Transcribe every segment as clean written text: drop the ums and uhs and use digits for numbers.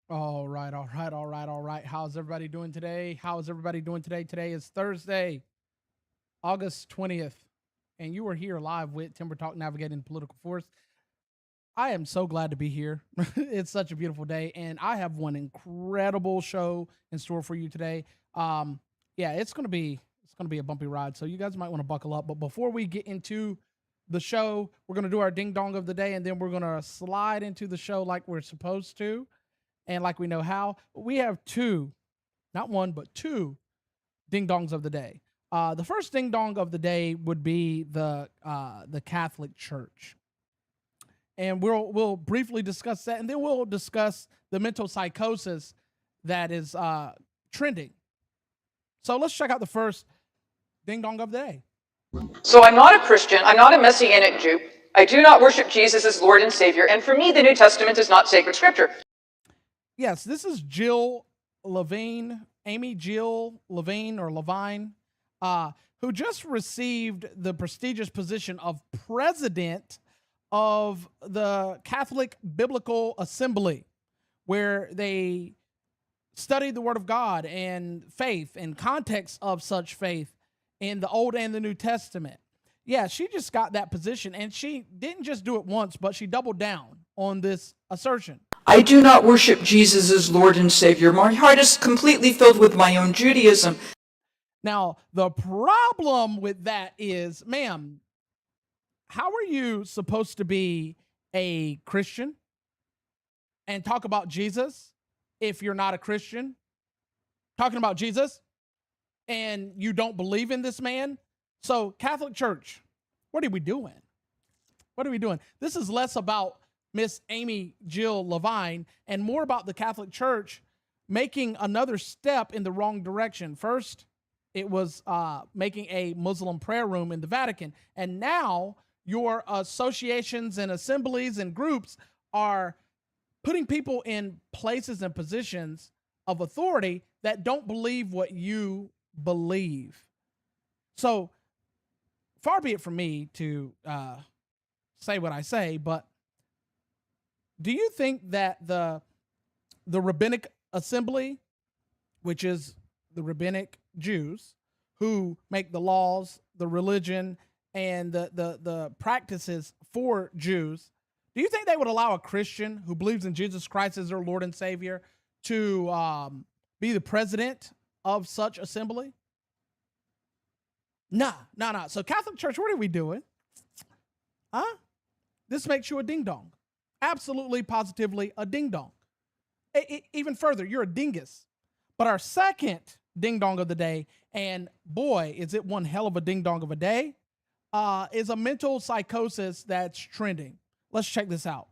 All right, all right, all right, all right. How's everybody doing today? How's everybody doing today? Today is Thursday, August 20th, and you are here live with Timber Talk Navigating Political Force. I am so glad to be here. It's such a beautiful day, and I have one incredible show in store for you today. Yeah, it's gonna be a bumpy ride, so you guys might want to buckle up. But before we get into the show, we're gonna do our ding dong of the day, and then we're gonna slide into the show like we're supposed to and like we know how. We have two, not one, but two ding dongs of the day. The first ding dong of the day would be the Catholic Church, and we'll briefly discuss that, and then we'll discuss the mental psychosis that is trending. So let's check out the first ding dong of the day. So I'm not a Christian. I'm not a Messianic Jew. I do not worship Jesus as Lord and Savior, and for me, the New Testament is not sacred scripture. Yes, this is Jill Levine, Amy Jill Levine or Levine, who just received the prestigious position of president of the Catholic Biblical Assembly, where they studied the Word of God and faith and context of such faith in the Old and the New Testament. Yeah, she just got that position, and she didn't just do it once, but she doubled down on this assertion. I do not worship Jesus as Lord and Savior. My heart is completely filled with my own Judaism. Now, the problem with that is, ma'am, how are you supposed to be a Christian and talk about Jesus if you're not a Christian? Talking about Jesus and you don't believe in this man? So, Catholic Church, what are we doing? What are we doing? This is less about Miss Amy Jill Levine and more about the Catholic Church making another step in the wrong direction. First, it was making a Muslim prayer room in the Vatican. And now your associations and assemblies and groups are putting people in places and positions of authority that don't believe what you believe. So far be it from me to say what I say, but do you think that the rabbinic assembly, which is the rabbinic Jews who make the laws, the religion, and the practices for Jews, do you think they would allow a Christian who believes in Jesus Christ as their Lord and Savior to be the president of such assembly? Nah. So Catholic Church, what are we doing? Huh? This makes you a ding-dong. Absolutely, positively a ding-dong. Even further, you're a dingus. But our second ding-dong of the day, and boy, is it one hell of a ding-dong of a day, is a mental psychosis that's trending. Let's check this out.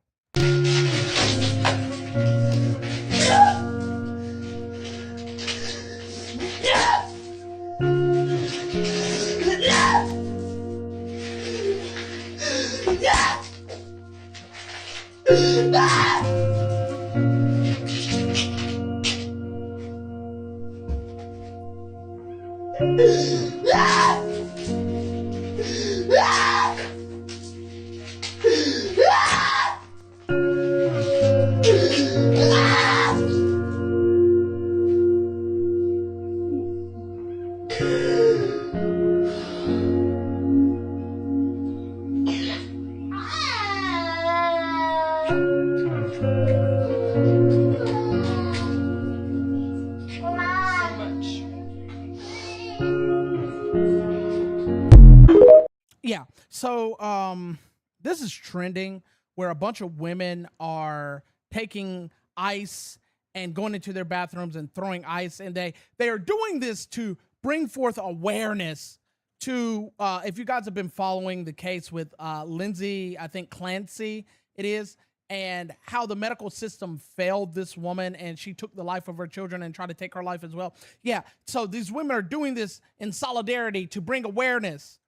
Yeah. So this is trending where a bunch of women are taking ice and going into their bathrooms and throwing ice, and they are doing this to bring forth awareness to if you guys have been following the case with Lindsay, I think Clancy it is, and how the medical system failed this woman and she took the life of her children and tried to take her life as well. Yeah. So these women are doing this in solidarity to bring awareness.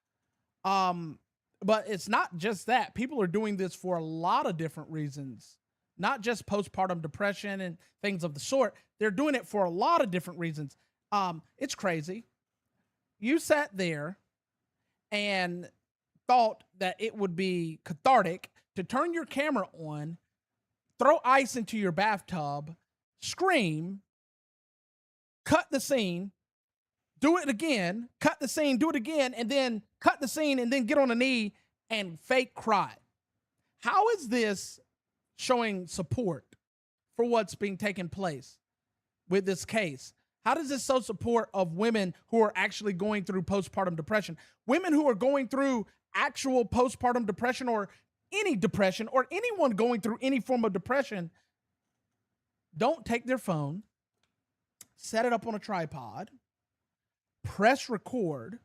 But it's not just that. People are doing this for a lot of different reasons, not just postpartum depression and things of the sort. They're doing it for a lot of different reasons. It's crazy. You sat there and thought that it would be cathartic to turn your camera on, throw ice into your bathtub, scream, cut the scene, do it again, cut the scene, do it again, and then cut the scene, and then get on a knee and fake cry. How is this showing support for what's being taken place with this case? How does this show support of women who are actually going through postpartum depression? Women who are going through actual postpartum depression, or any depression, or anyone going through any form of depression, don't take their phone, set it up on a tripod, press record,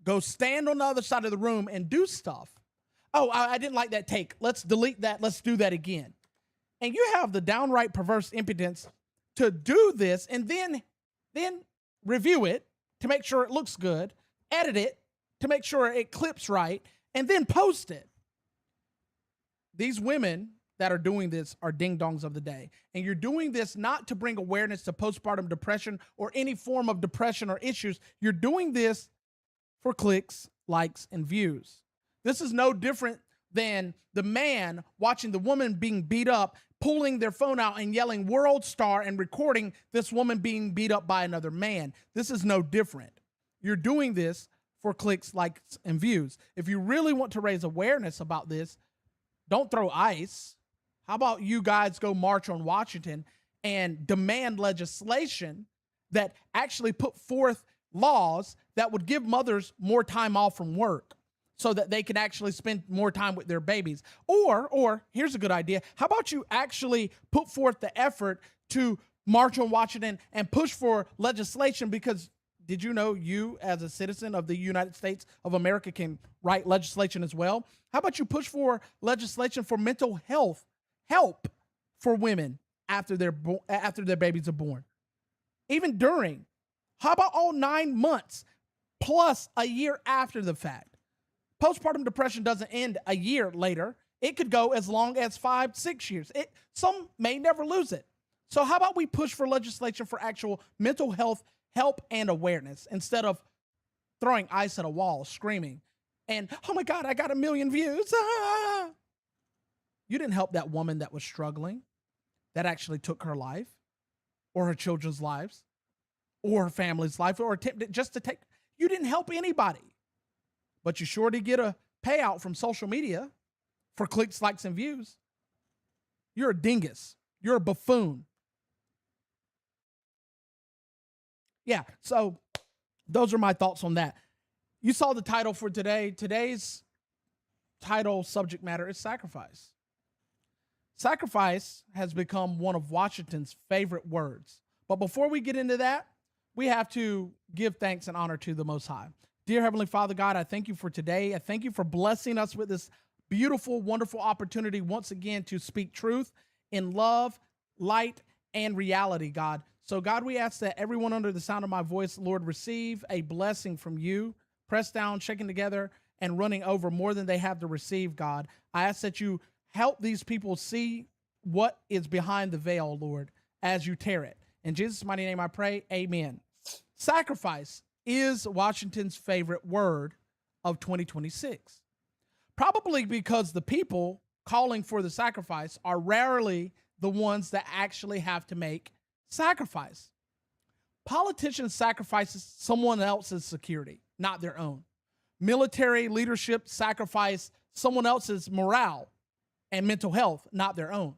go stand on the other side of the room and do stuff. Oh, I didn't like that take. Let's delete that. Let's do that again. And you have the downright perverse impudence to do this and then review it to make sure it looks good, edit it to make sure it clips right, and then post it. These women that are doing this are ding-dongs of the day. And you're doing this not to bring awareness to postpartum depression or any form of depression or issues. You're doing this for clicks, likes, and views. This is no different than the man watching the woman being beat up, pulling their phone out and yelling "World Star" and recording this woman being beat up by another man. This is no different. You're doing this for clicks, likes, and views. If you really want to raise awareness about this, don't throw ice. How about you guys go march on Washington and demand legislation that actually put forth laws that would give mothers more time off from work so that they can actually spend more time with their babies? Or here's a good idea. How about you actually put forth the effort to march on Washington and push for legislation? Because did you know you, as a citizen of the United States of America, can write legislation as well? How about you push for legislation for mental health help for women after their babies are born? even during? How about all 9 months plus a year after the fact? Postpartum depression doesn't end a year later. It could go as long as 5, 6 years. Some may never lose it. So how about we push for legislation for actual mental health help and awareness instead of throwing ice at a wall, screaming, and, oh my God, I got 1 million views. Ah! You didn't help that woman that was struggling, that actually took her life or her children's lives or her family's life, or attempted just to take. You didn't help anybody. But you sure did get a payout from social media for clicks, likes, and views. You're a dingus. You're a buffoon. Yeah, so those are my thoughts on that. You saw the title for today. Today's title subject matter is sacrifice. Sacrifice has become one of Washington's favorite words. But before we get into that, we have to give thanks and honor to the Most High. Dear Heavenly Father God, I thank you for today. I thank you for blessing us with this beautiful, wonderful opportunity once again to speak truth in love, light, and reality, God. So, God, we ask that everyone under the sound of my voice, Lord, receive a blessing from you, pressed down, shaken together, and running over more than they have to receive, God. I ask that you help these people see what is behind the veil, Lord, as you tear it. In Jesus' mighty name I pray, amen. Sacrifice is Washington's favorite word of 2026. Probably because the people calling for the sacrifice are rarely the ones that actually have to make sacrifice. Politicians sacrifice someone else's security, not their own. Military leadership sacrifice someone else's morale and mental health, not their own.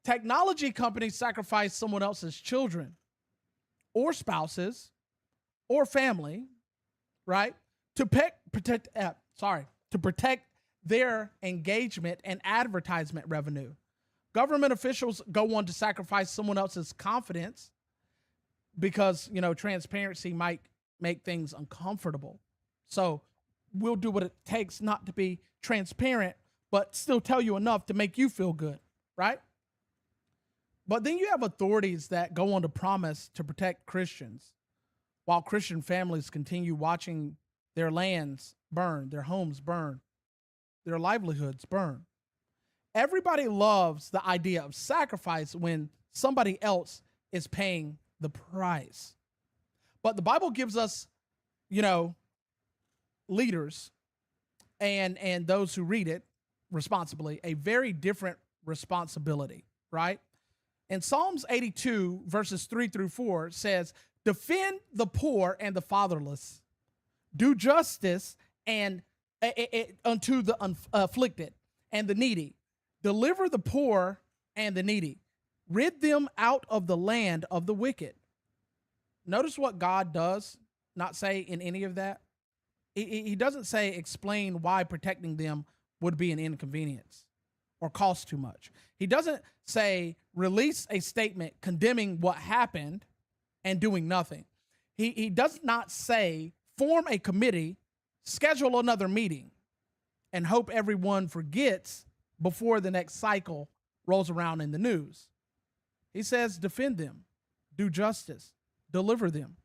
Technology companies sacrifice someone else's children or spouses or family, right? To protect their engagement and advertisement revenue. Government officials go on to sacrifice someone else's confidence because, transparency might make things uncomfortable. So we'll do what it takes not to be transparent, but still tell you enough to make you feel good, right? But then you have authorities that go on to promise to protect Christians while Christian families continue watching their lands burn, their homes burn, their livelihoods burn. Everybody loves the idea of sacrifice when somebody else is paying the price. But the Bible gives us, leaders and those who read it responsibly, a very different responsibility, right? And Psalms 82, verses 3-4 says, defend the poor and the fatherless, do justice and unto the afflicted and the needy, deliver the poor and the needy, rid them out of the land of the wicked. Notice what God does not say in any of that. He doesn't say explain why protecting them would be an inconvenience or cost too much. He doesn't say release a statement condemning what happened and doing nothing. He does not say form a committee, schedule another meeting, and hope everyone forgets before the next cycle rolls around in the news. He says defend them, do justice, deliver them,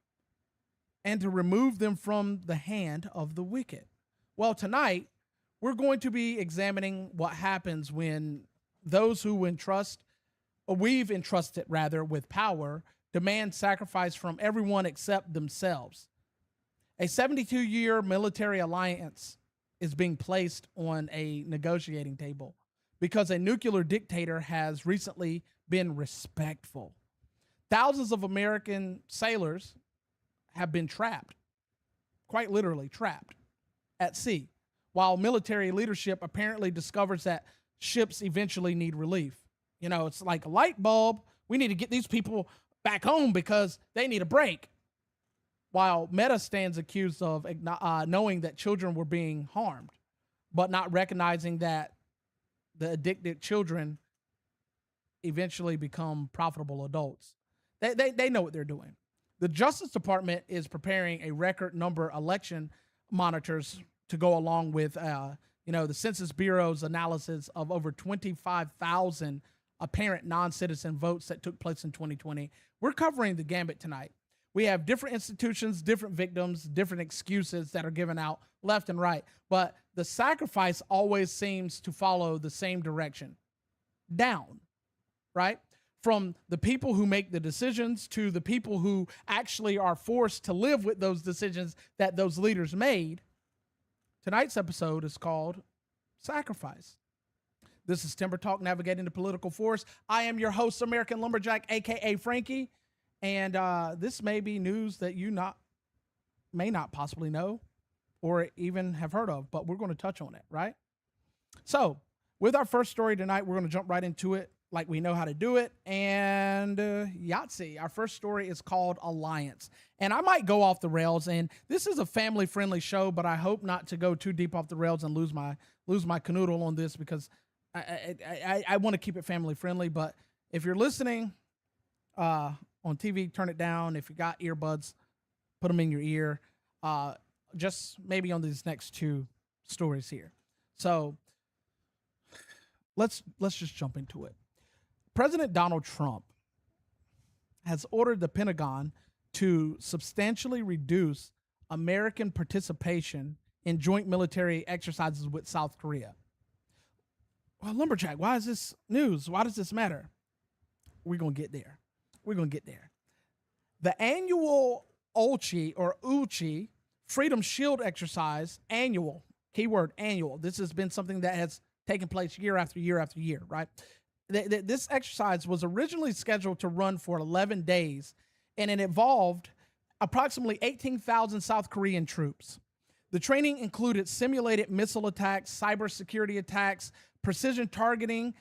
and to remove them from the hand of the wicked. Well, tonight, we're going to be examining what happens when those who we've entrusted with power, demand sacrifice from everyone except themselves. A 72-year military alliance is being placed on a negotiating table because a nuclear dictator has recently been respectful. Thousands of American sailors have been trapped, quite literally trapped, at sea, while military leadership apparently discovers that ships eventually need relief. It's like a light bulb. We need to get these people back home because they need a break. While Meta stands accused of knowing that children were being harmed, but not recognizing that the addicted children eventually become profitable adults. They know what they're doing. The Justice Department is preparing a record number election monitors to go along with, the Census Bureau's analysis of over 25,000 apparent non-citizen votes that took place in 2020. We're covering the gambit tonight. We have different institutions, different victims, different excuses that are given out left and right, but the sacrifice always seems to follow the same direction, down, right? From the people who make the decisions to the people who actually are forced to live with those decisions that those leaders made. Tonight's episode is called Sacrifice. This is TimberTalk, Navigating the Political Force. I am your host, American Lumberjack, aka Frankie, and this may be news that you may not possibly know or even have heard of, but we're going to touch on it, right? So, with our first story tonight, we're going to jump right into it like we know how to do it. And Yahtzee, our first story is called Alliance. And I might go off the rails, and this is a family-friendly show, but I hope not to go too deep off the rails and lose my canoodle on this, because I want to keep it family-friendly. But if you're listening on TV, turn it down. If you got earbuds, put them in your ear. Just maybe on these next two stories here. So let's just jump into it. President Donald Trump has ordered the Pentagon to substantially reduce American participation in joint military exercises with South Korea. Well, Lumberjack, why is this news? Why does this matter? We're going to get there. The annual Uchi Freedom Shield exercise, annual, keyword annual. This has been something that has taken place year after year after year, right? This exercise was originally scheduled to run for 11 days, and it involved approximately 18,000 South Korean troops. The training included simulated missile attacks, cybersecurity attacks, precision targeting,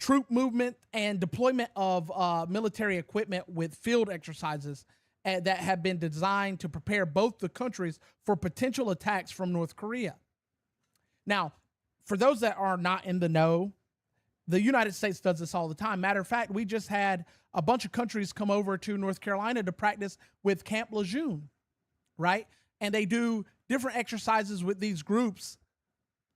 troop movement, and deployment of military equipment with field exercises that have been designed to prepare both the countries for potential attacks from North Korea. Now, for those that are not in the know, the United States does this all the time. Matter of fact, we just had a bunch of countries come over to North Carolina to practice with Camp Lejeune, right? And they do different exercises with these groups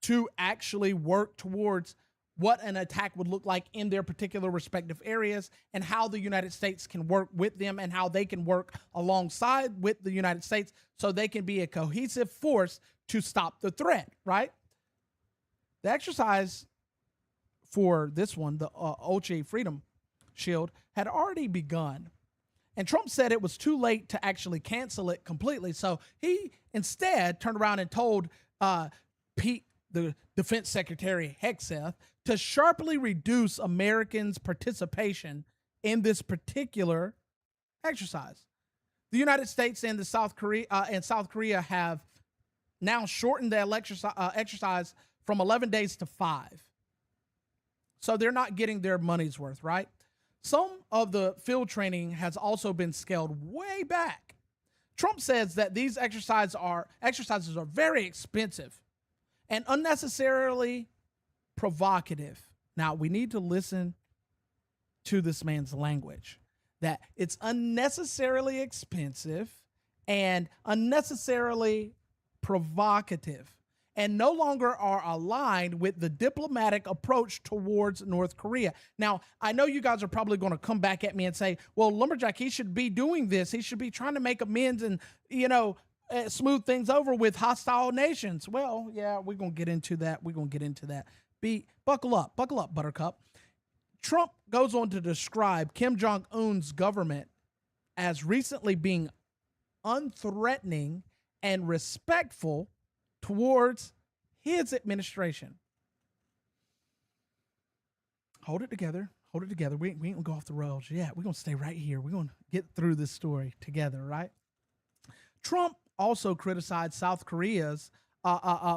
to actually work towards what an attack would look like in their particular respective areas, and how the United States can work with them, and how they can work alongside with the United States so they can be a cohesive force to stop the threat, right? The exercise for this one, the Uchi Freedom Shield, had already begun. And Trump said it was too late to actually cancel it completely. So he instead turned around and told Pete, the Defense Secretary Hegseth, to sharply reduce Americans' participation in this particular exercise. The United States and South Korea have now shortened the exercise from 11 days to 5. So they're not getting their money's worth, right? Some of the field training has also been scaled way back. Trump says that these exercises are very expensive and unnecessarily provocative. Now, we need to listen to this man's language, that it's unnecessarily expensive and unnecessarily provocative, and no longer are aligned with the diplomatic approach towards North Korea. Now, I know you guys are probably going to come back at me and say, well, Lumberjack, he should be doing this. He should be trying to make amends and, smooth things over with hostile nations. Well, yeah, we're going to get into that. Buckle up, Buttercup. Trump goes on to describe Kim Jong Un's government as recently being unthreatening and respectful towards his administration. Hold it together. We ain't gonna go off the rails yet. We're gonna stay right here. We're gonna get through this story together, right? Trump also criticized South Korea's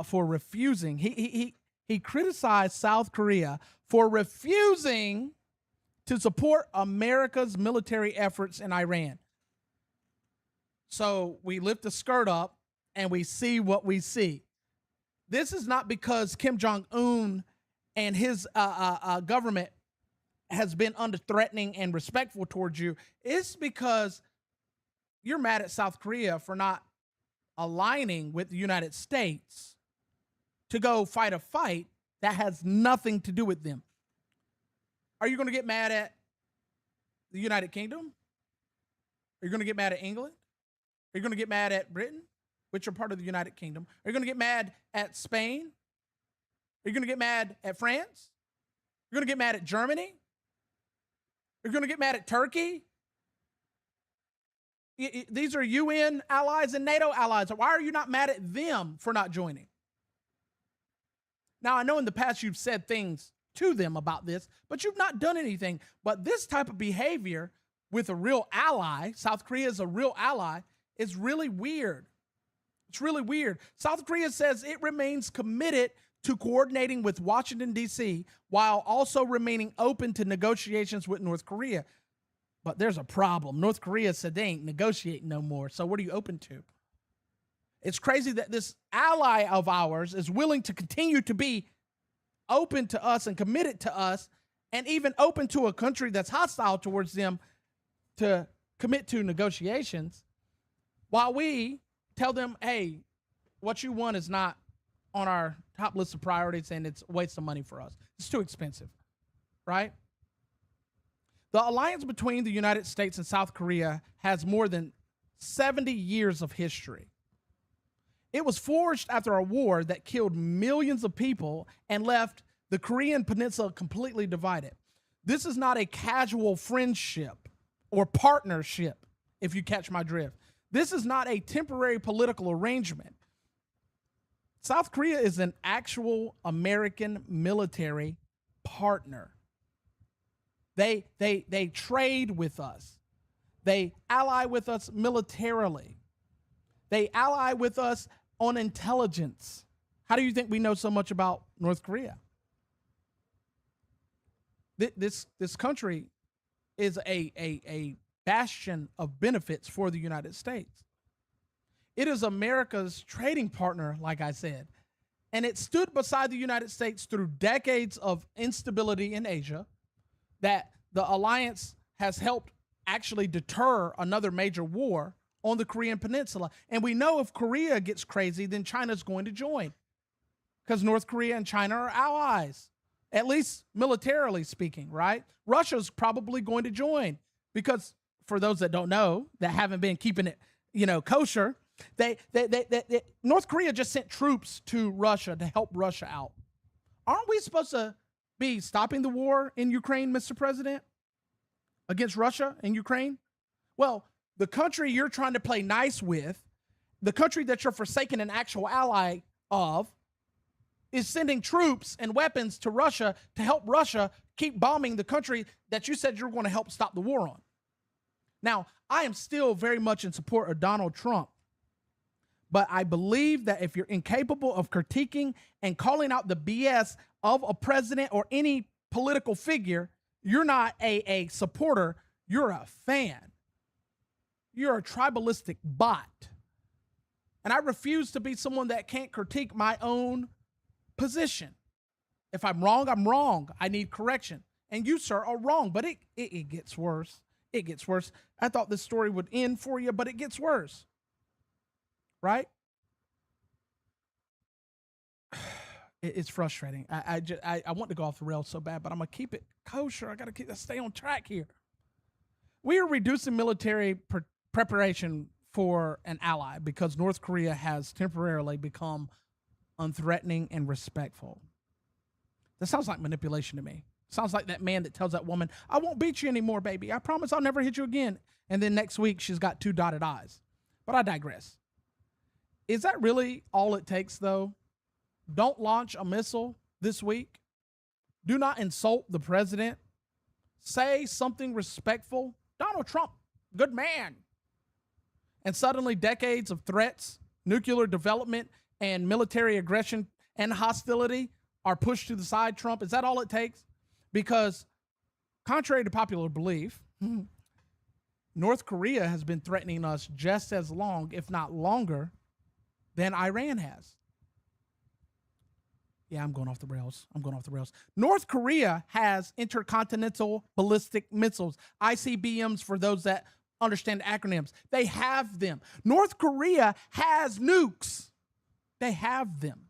for refusing. He criticized South Korea for refusing to support America's military efforts in Iran. So we lift the skirt up and we see what we see. This is not because Kim Jong Un and his government has been under-threatening and respectful towards you. It's because you're mad at South Korea for not aligning with the United States to go fight a fight that has nothing to do with them. Are you going to get mad at the United Kingdom? Are you going to get mad at England? Are you going to get mad at Britain, which are part of the United Kingdom? Are you going to get mad at Spain? Are you going to get mad at France? You're going to get mad at Germany? You're going to get mad at Turkey? These are UN allies and NATO allies. Why are you not mad at them for not joining? Now, I know in the past you've said things to them about this, but you've not done anything. But this type of behavior with a real ally, South Korea is a real ally, is really weird. It's really weird. South Korea says it remains committed to coordinating with Washington, D.C., while also remaining open to negotiations with North Korea. But there's a problem. North Korea said they ain't negotiating no more. So what are you open to? It's crazy that this ally of ours is willing to continue to be open to us and committed to us, and even open to a country that's hostile towards them to commit to negotiations, while we tell them, hey, what you want is not on our top list of priorities and it's a waste of money for us. It's too expensive, right? The alliance between the United States and South Korea has more than 70 years of history. It was forged after a war that killed millions of people and left the Korean peninsula completely divided. This is not a casual friendship or partnership, if you catch my drift. This is not a temporary political arrangement. South Korea is an actual American military partner. They trade with us. They ally with us militarily. They ally with us on intelligence. How do you think we know so much about North Korea? This country is a bastion of benefits for the United States. It is America's trading partner, like I said, and it stood beside the United States through decades of instability in Asia, that the alliance has helped actually deter another major war on the Korean Peninsula. And we know if Korea gets crazy, then China's going to join, because North Korea and China are allies, at least militarily speaking, right? Russia's probably going to join, because for those that don't know, that haven't been keeping it, kosher, North Korea just sent troops to Russia to help Russia out. Aren't we supposed to be stopping the war in Ukraine, Mr. President, against Russia and Ukraine? Well, the country you're trying to play nice with, the country that you're forsaking an actual ally of, is sending troops and weapons to Russia to help Russia keep bombing the country that you said you were going to help stop the war on. Now, I am still very much in support of Donald Trump, but I believe that if you're incapable of critiquing and calling out the BS of a president or any political figure, you're not a supporter, you're a fan. You're a tribalistic bot. And I refuse to be someone that can't critique my own position. If I'm wrong, I'm wrong. I need correction. And you, sir, are wrong, but it gets worse. It gets worse. I thought this story would end for you, but it gets worse. Right? It's frustrating. I want to go off the rails so bad, but I'm going to keep it kosher. I got to stay on track here. We are reducing military preparation for an ally because North Korea has temporarily become unthreatening and respectful. That sounds like manipulation to me. Sounds like that man that tells that woman, I won't beat you anymore, baby. I promise I'll never hit you again. And then next week, she's got 2 dotted I's. But I digress. Is that really all it takes, though? Don't launch a missile this week. Do not insult the president. Say something respectful. Donald Trump, good man. And suddenly decades of threats, nuclear development, and military aggression and hostility are pushed to the side. Trump, is that all it takes? Because contrary to popular belief, North Korea has been threatening us just as long, if not longer, than Iran has. Yeah, I'm going off the rails. North Korea has intercontinental ballistic missiles, ICBMs for those that understand acronyms. They have them. North Korea has nukes. They have them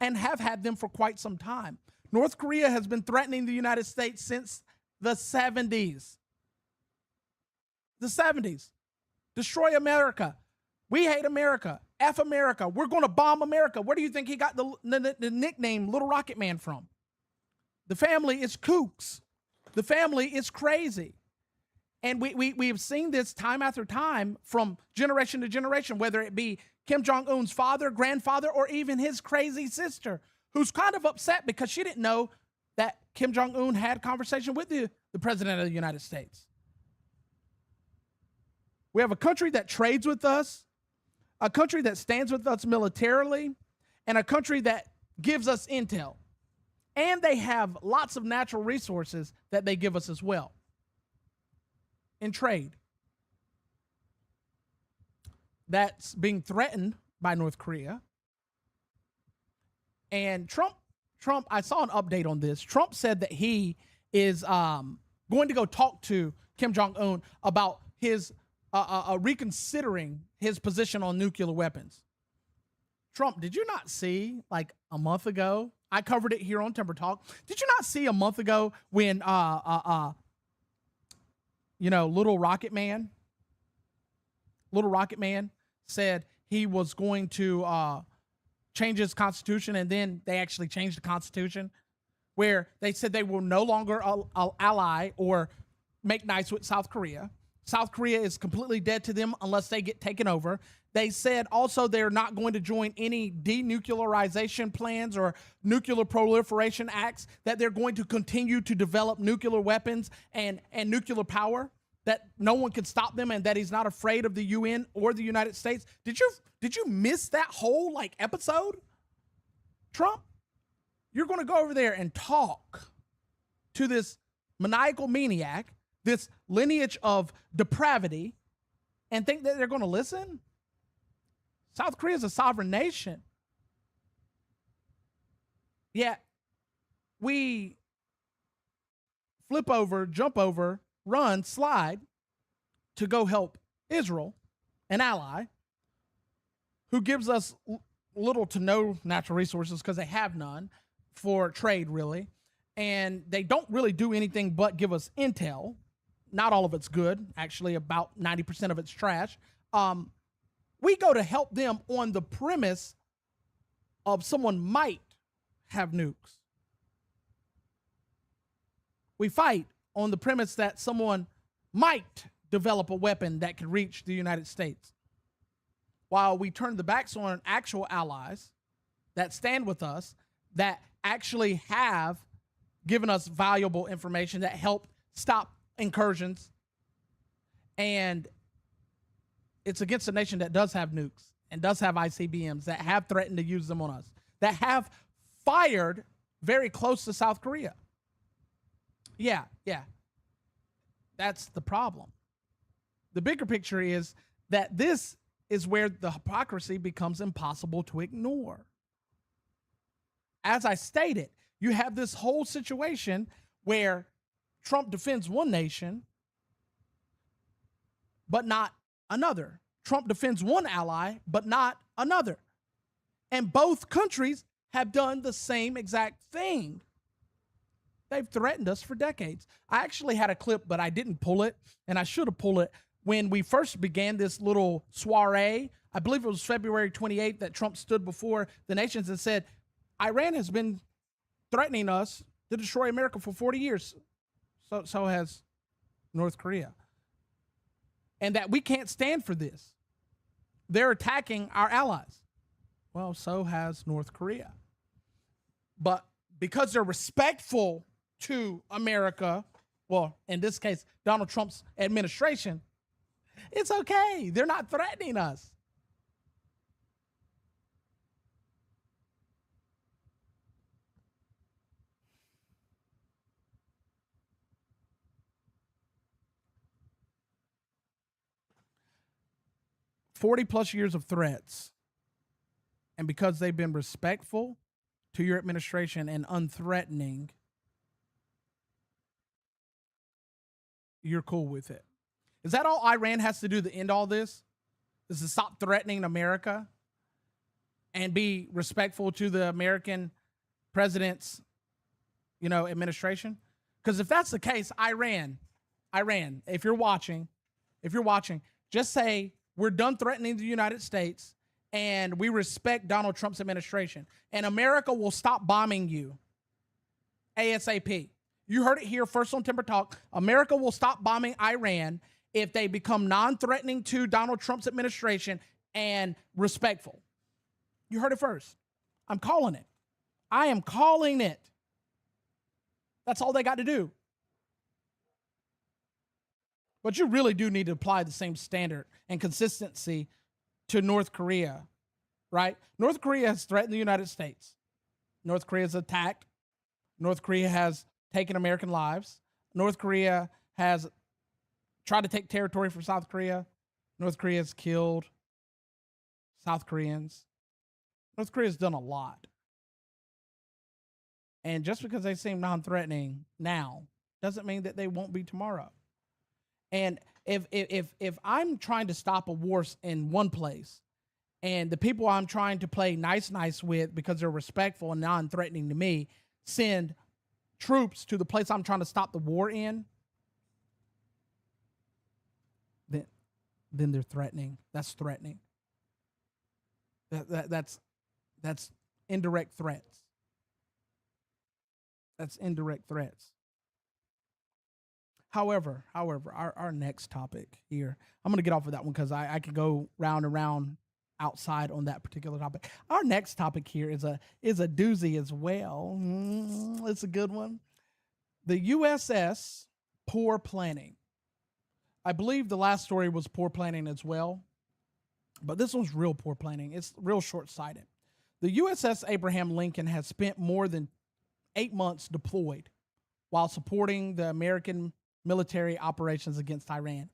and have had them for quite some time. North Korea has been threatening the United States since the 70s. The 70s. Destroy America. We hate America. F America. We're going to bomb America. Where do you think he got the nickname Little Rocket Man from? The family is kooks. The family is crazy. And we have seen this time after time from generation to generation, whether it be Kim Jong Un's father, grandfather, or even his crazy sister, who's kind of upset because she didn't know that Kim Jong Un had a conversation with the president of the United States. We have a country that trades with us, a country that stands with us militarily, and a country that gives us intel. And they have lots of natural resources that they give us as well in trade. That's being threatened by North Korea. And Trump, I saw an update on this. Trump said that he is going to go talk to Kim Jong Un about his reconsidering his position on nuclear weapons. Trump, did you not see like a month ago? I covered it here on TimberTalk. Did you not see a month ago when Little Rocket Man said he was going to change his constitution, and then they actually changed the constitution where they said they will no longer ally or make nice with South Korea. South Korea is completely dead to them unless they get taken over. They said also they're not going to join any denuclearization plans or nuclear proliferation acts, that they're going to continue to develop nuclear weapons and nuclear power, that no one can stop them, and that he's not afraid of the UN or the United States. Did you miss that whole episode? Trump, you're going to go over there and talk to this maniacal maniac, this lineage of depravity, and think that they're going to listen? South Korea is a sovereign nation. Yet we flip over, jump over, run, slide to go help Israel, an ally, who gives us little to no natural resources because they have none for trade, really. And they don't really do anything but give us intel. Not all of it's good. Actually, about 90% of it's trash. We go to help them on the premise of someone might have nukes. We fight on the premise that someone might develop a weapon that could reach the United States, while we turn the backs on actual allies that stand with us, that actually have given us valuable information that help stop incursions. And it's against a nation that does have nukes and does have ICBMs, that have threatened to use them on us, that have fired very close to South Korea. Yeah. That's the problem. The bigger picture is that this is where the hypocrisy becomes impossible to ignore. As I stated, you have this whole situation where Trump defends one nation, but not another. Trump defends one ally, but not another. And both countries have done the same exact thing. They've threatened us for decades. I actually had a clip, but I didn't pull it, and I should have pulled it when we first began this little soiree. I believe it was February 28th that Trump stood before the nations and said, Iran has been threatening us to destroy America for 40 years. So has North Korea. And that we can't stand for this. They're attacking our allies. Well, so has North Korea. But because they're respectful to America, well, in this case, Donald Trump's administration, it's okay. They're not threatening us. +40 years of threats. And because they've been respectful to your administration and unthreatening, you're cool with it. Is that all Iran has to do to end all this? Is to stop threatening America and be respectful to the American president's, administration? Because if that's the case, Iran, if you're watching, just say we're done threatening the United States and we respect Donald Trump's administration, and America will stop bombing you ASAP. You heard it here first on Timber Talk. America will stop bombing Iran if they become non-threatening to Donald Trump's administration and respectful. You heard it first. I'm calling it. I am calling it. That's all they got to do. But you really do need to apply the same standard and consistency to North Korea, right? North Korea has threatened the United States. North Korea has attacked. North Korea has taken American lives. North Korea has tried to take territory from South Korea. North Korea has killed South Koreans. North Korea has done a lot. And just because they seem non-threatening now doesn't mean that they won't be tomorrow. And if I'm trying to stop a war in one place, and the people I'm trying to play nice with because they're respectful and non-threatening to me send troops to the place I'm trying to stop the war in, then they're threatening. That's threatening. That's indirect threats. That's indirect threats. However, our next topic here, I'm going to get off of that one because I could go round and round outside on that particular topic. Our next topic here is a doozy as well. It's a good one. The USS Poor Planning. I believe the last story was poor planning as well, but this one's real poor planning. It's real short-sighted. The USS Abraham Lincoln has spent more than 8 months deployed while supporting the American military operations against Iran.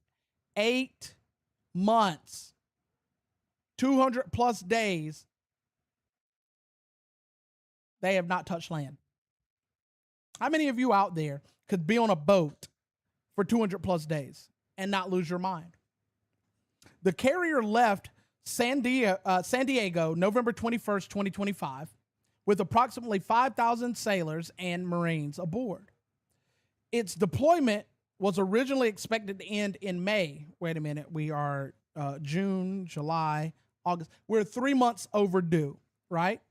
8 months, 200 plus days, they have not touched land. How many of you out there could be on a boat for 200 plus days and not lose your mind? The carrier left San Diego November 21st, 2025, with approximately 5,000 sailors and Marines aboard. Its deployment was originally expected to end in May. Wait a minute, we are June, July, August. We're 3 months overdue, right?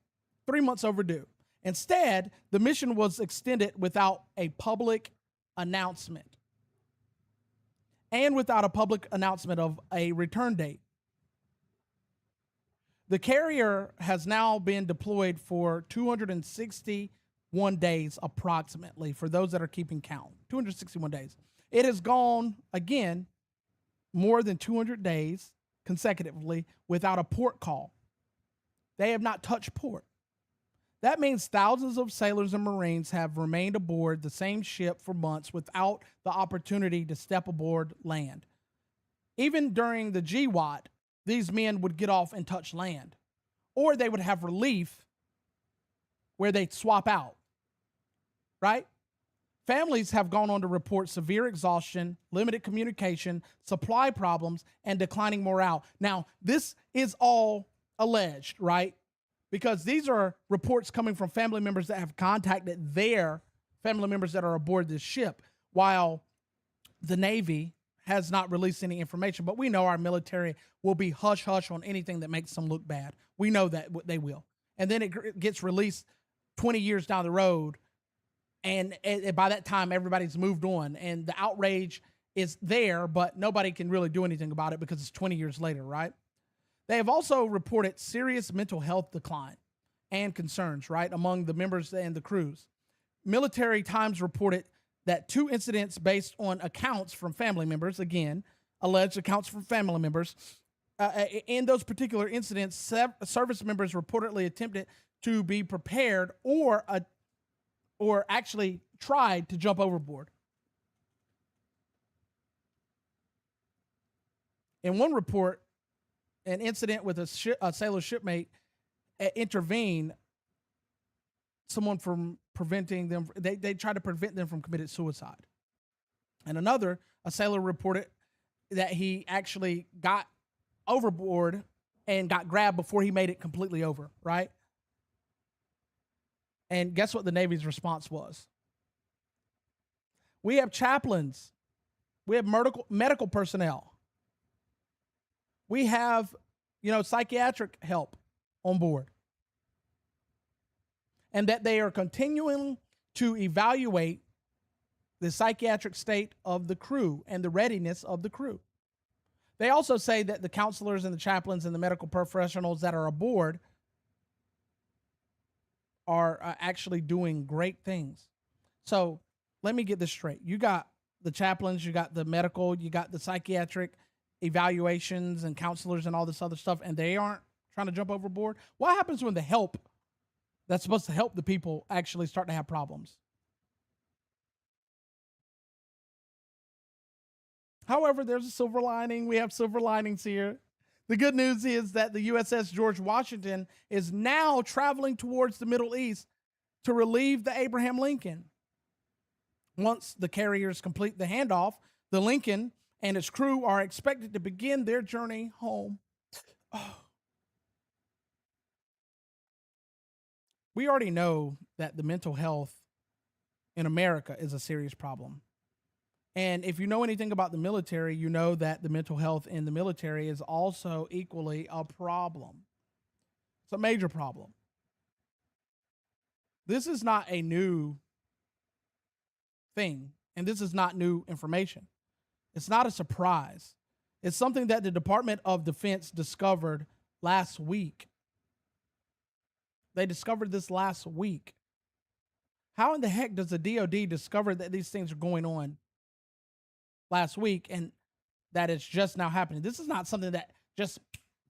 3 months overdue. Instead, the mission was extended without a public announcement and without a public announcement of a return date. The carrier has now been deployed for 261 days approximately, for those that are keeping count. 261 days. It has gone, again, more than 200 days consecutively without a port call. They have not touched port. That means thousands of sailors and Marines have remained aboard the same ship for months without the opportunity to step aboard land. Even during the GWAT, these men would get off and touch land, or they would have relief where they'd swap out, right? Families have gone on to report severe exhaustion, limited communication, supply problems, and declining morale. Now, this is all alleged, right? Because these are reports coming from family members that have contacted their family members that are aboard this ship, while the Navy has not released any information. But we know our military will be hush-hush on anything that makes them look bad. We know that they will. And then it gets released 20 years down the road, and by that time, everybody's moved on, and the outrage is there, but nobody can really do anything about it because it's 20 years later, right? They have also reported serious mental health decline and concerns, right, among the members and the crews. Military Times reported that 2 incidents based on accounts from family members, again, alleged accounts from family members, in those particular incidents, service members reportedly attempted to be prepared or actually tried to jump overboard. In one report, an incident with a sailor shipmate intervened someone from preventing them. They tried to prevent them from committing suicide. And another, a sailor reported that he actually got overboard and got grabbed before he made it completely over, right? And guess what the Navy's response was? We have chaplains. We have medical personnel. We have, psychiatric help on board. And that they are continuing to evaluate the psychiatric state of the crew and the readiness of the crew. They also say that the counselors and the chaplains and the medical professionals that are aboard are actually doing great things. So let me get this straight. You got the chaplains, you got the medical, you got the psychiatric evaluations and counselors and all this other stuff, and they aren't trying to jump overboard. What happens when the help that's supposed to help the people actually start to have problems? However, there's a silver lining. We have silver linings here. The good news is that the USS George Washington is now traveling towards the Middle East to relieve the Abraham Lincoln. Once the carriers complete the handoff, the Lincoln and its crew are expected to begin their journey home. Oh. We already know that the mental health in America is a serious problem. And if you know anything about the military, you know that the mental health in the military is also equally a problem. It's a major problem. This is not a new thing, and this is not new information. It's not a surprise. It's something that the Department of Defense discovered last week. They discovered this last week. How in the heck does the DOD discover that these things are going on last week and that it's just now happening? This is not something that just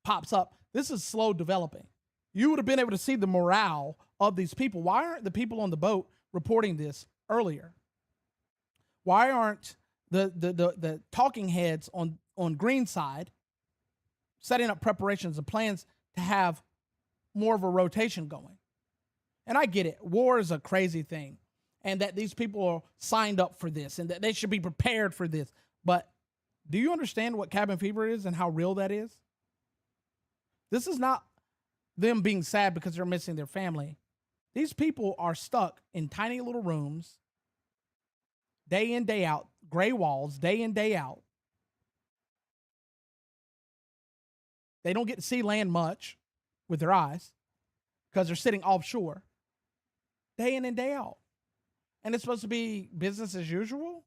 pops up. This is slow developing. You would have been able to see the morale of these people. Why aren't the people on the boat reporting this earlier? Why aren't the talking heads on Greenside setting up preparations and plans to have more of a rotation going? And I get it. War is a crazy thing. And that these people are signed up for this and that they should be prepared for this. But do you understand what cabin fever is and how real that is? This is not them being sad because they're missing their family. These people are stuck in tiny little rooms, day in, day out, gray walls, day in, day out. They don't get to see land much with their eyes because they're sitting offshore, day in and day out. And it's supposed to be business as usual?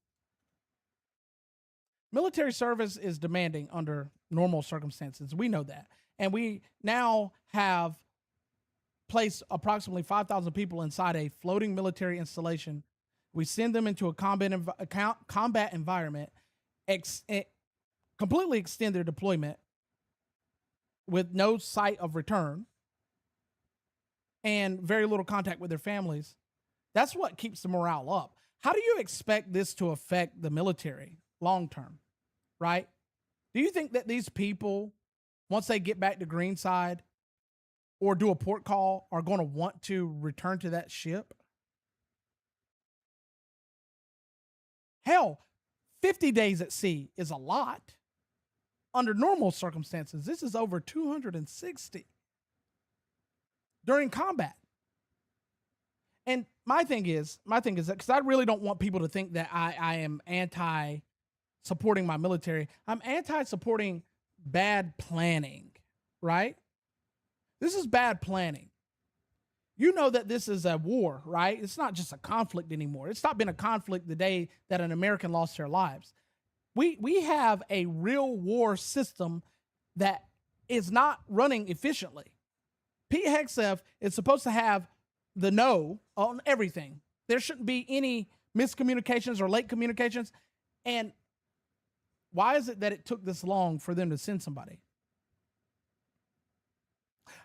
Military service is demanding under normal circumstances. We know that. And we now have placed approximately 5,000 people inside a floating military installation. We send them into a combat environment, completely extend their deployment with no sight of return and very little contact with their families. That's what keeps the morale up. How do you expect this to affect the military long term, right? Do you think that these people, once they get back to Greenside or do a port call, are going to want to return to that ship? Hell, 50 days at sea is a lot. Under normal circumstances, this is over 260 during combat. And my thing is that because I really don't want people to think that I am anti-supporting my military. I'm anti-supporting bad planning, right? This is bad planning. You know that this is a war, right? It's not just a conflict anymore. It's not been a conflict the day that an American lost their lives. We have a real war system that is not running efficiently. Pete Hegseth is supposed to have the know on everything. There shouldn't be any miscommunications or late communications. And why is it that it took this long for them to send somebody?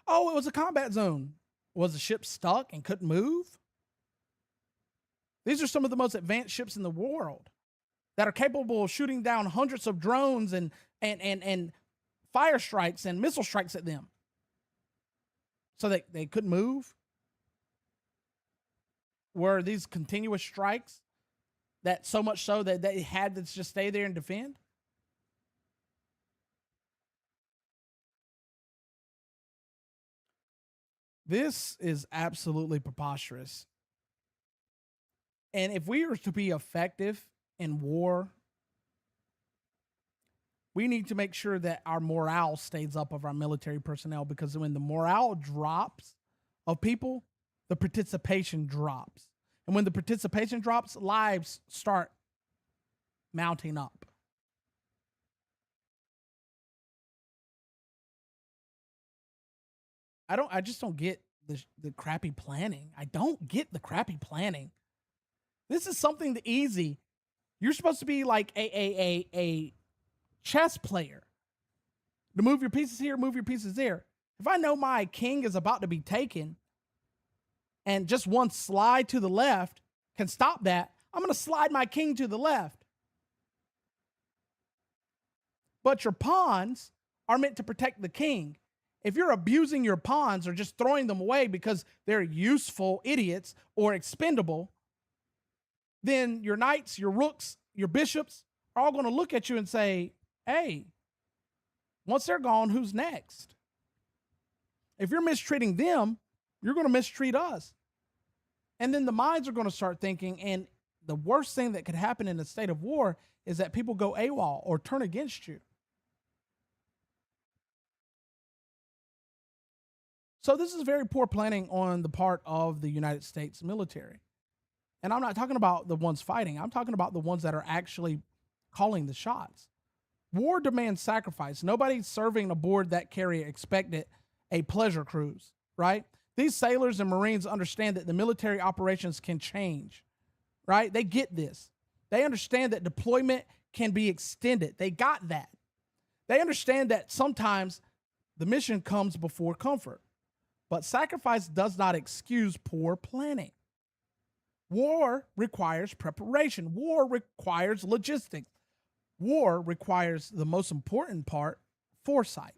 Oh, it was a combat zone. Was the ship stuck and couldn't move? These are some of the most advanced ships in the world that are capable of shooting down hundreds of drones and fire strikes and missile strikes at them. So they couldn't move? Were these continuous strikes that so much so that they had to just stay there and defend? This is absolutely preposterous. And if we are to be effective in war, we need to make sure that our morale stays up of our military personnel, because when the morale drops of people, the participation drops. And when the participation drops, lives start mounting up. I just don't get the crappy planning. I don't get the crappy planning. This is something easy. You're supposed to be like a chess player. To move your pieces here, move your pieces there. If I know my king is about to be taken and just one slide to the left can stop that, I'm going to slide my king to the left. But your pawns are meant to protect the king. If you're abusing your pawns or just throwing them away because they're useful idiots or expendable, then your knights, your rooks, your bishops are all going to look at you and say, hey, once they're gone, who's next? If you're mistreating them, you're going to mistreat us. And then the minds are going to start thinking, and the worst thing that could happen in a state of war is that people go AWOL or turn against you. So this is very poor planning on the part of the United States military. And I'm not talking about the ones fighting. I'm talking about the ones that are actually calling the shots. War demands sacrifice. Nobody's serving aboard that carrier expected a pleasure cruise, right? These sailors and Marines understand that the military operations can change, right? They get this. They understand that deployment can be extended. They got that. They understand that sometimes the mission comes before comfort. But sacrifice does not excuse poor planning. War requires preparation. War requires logistics. War requires the most important part, foresight.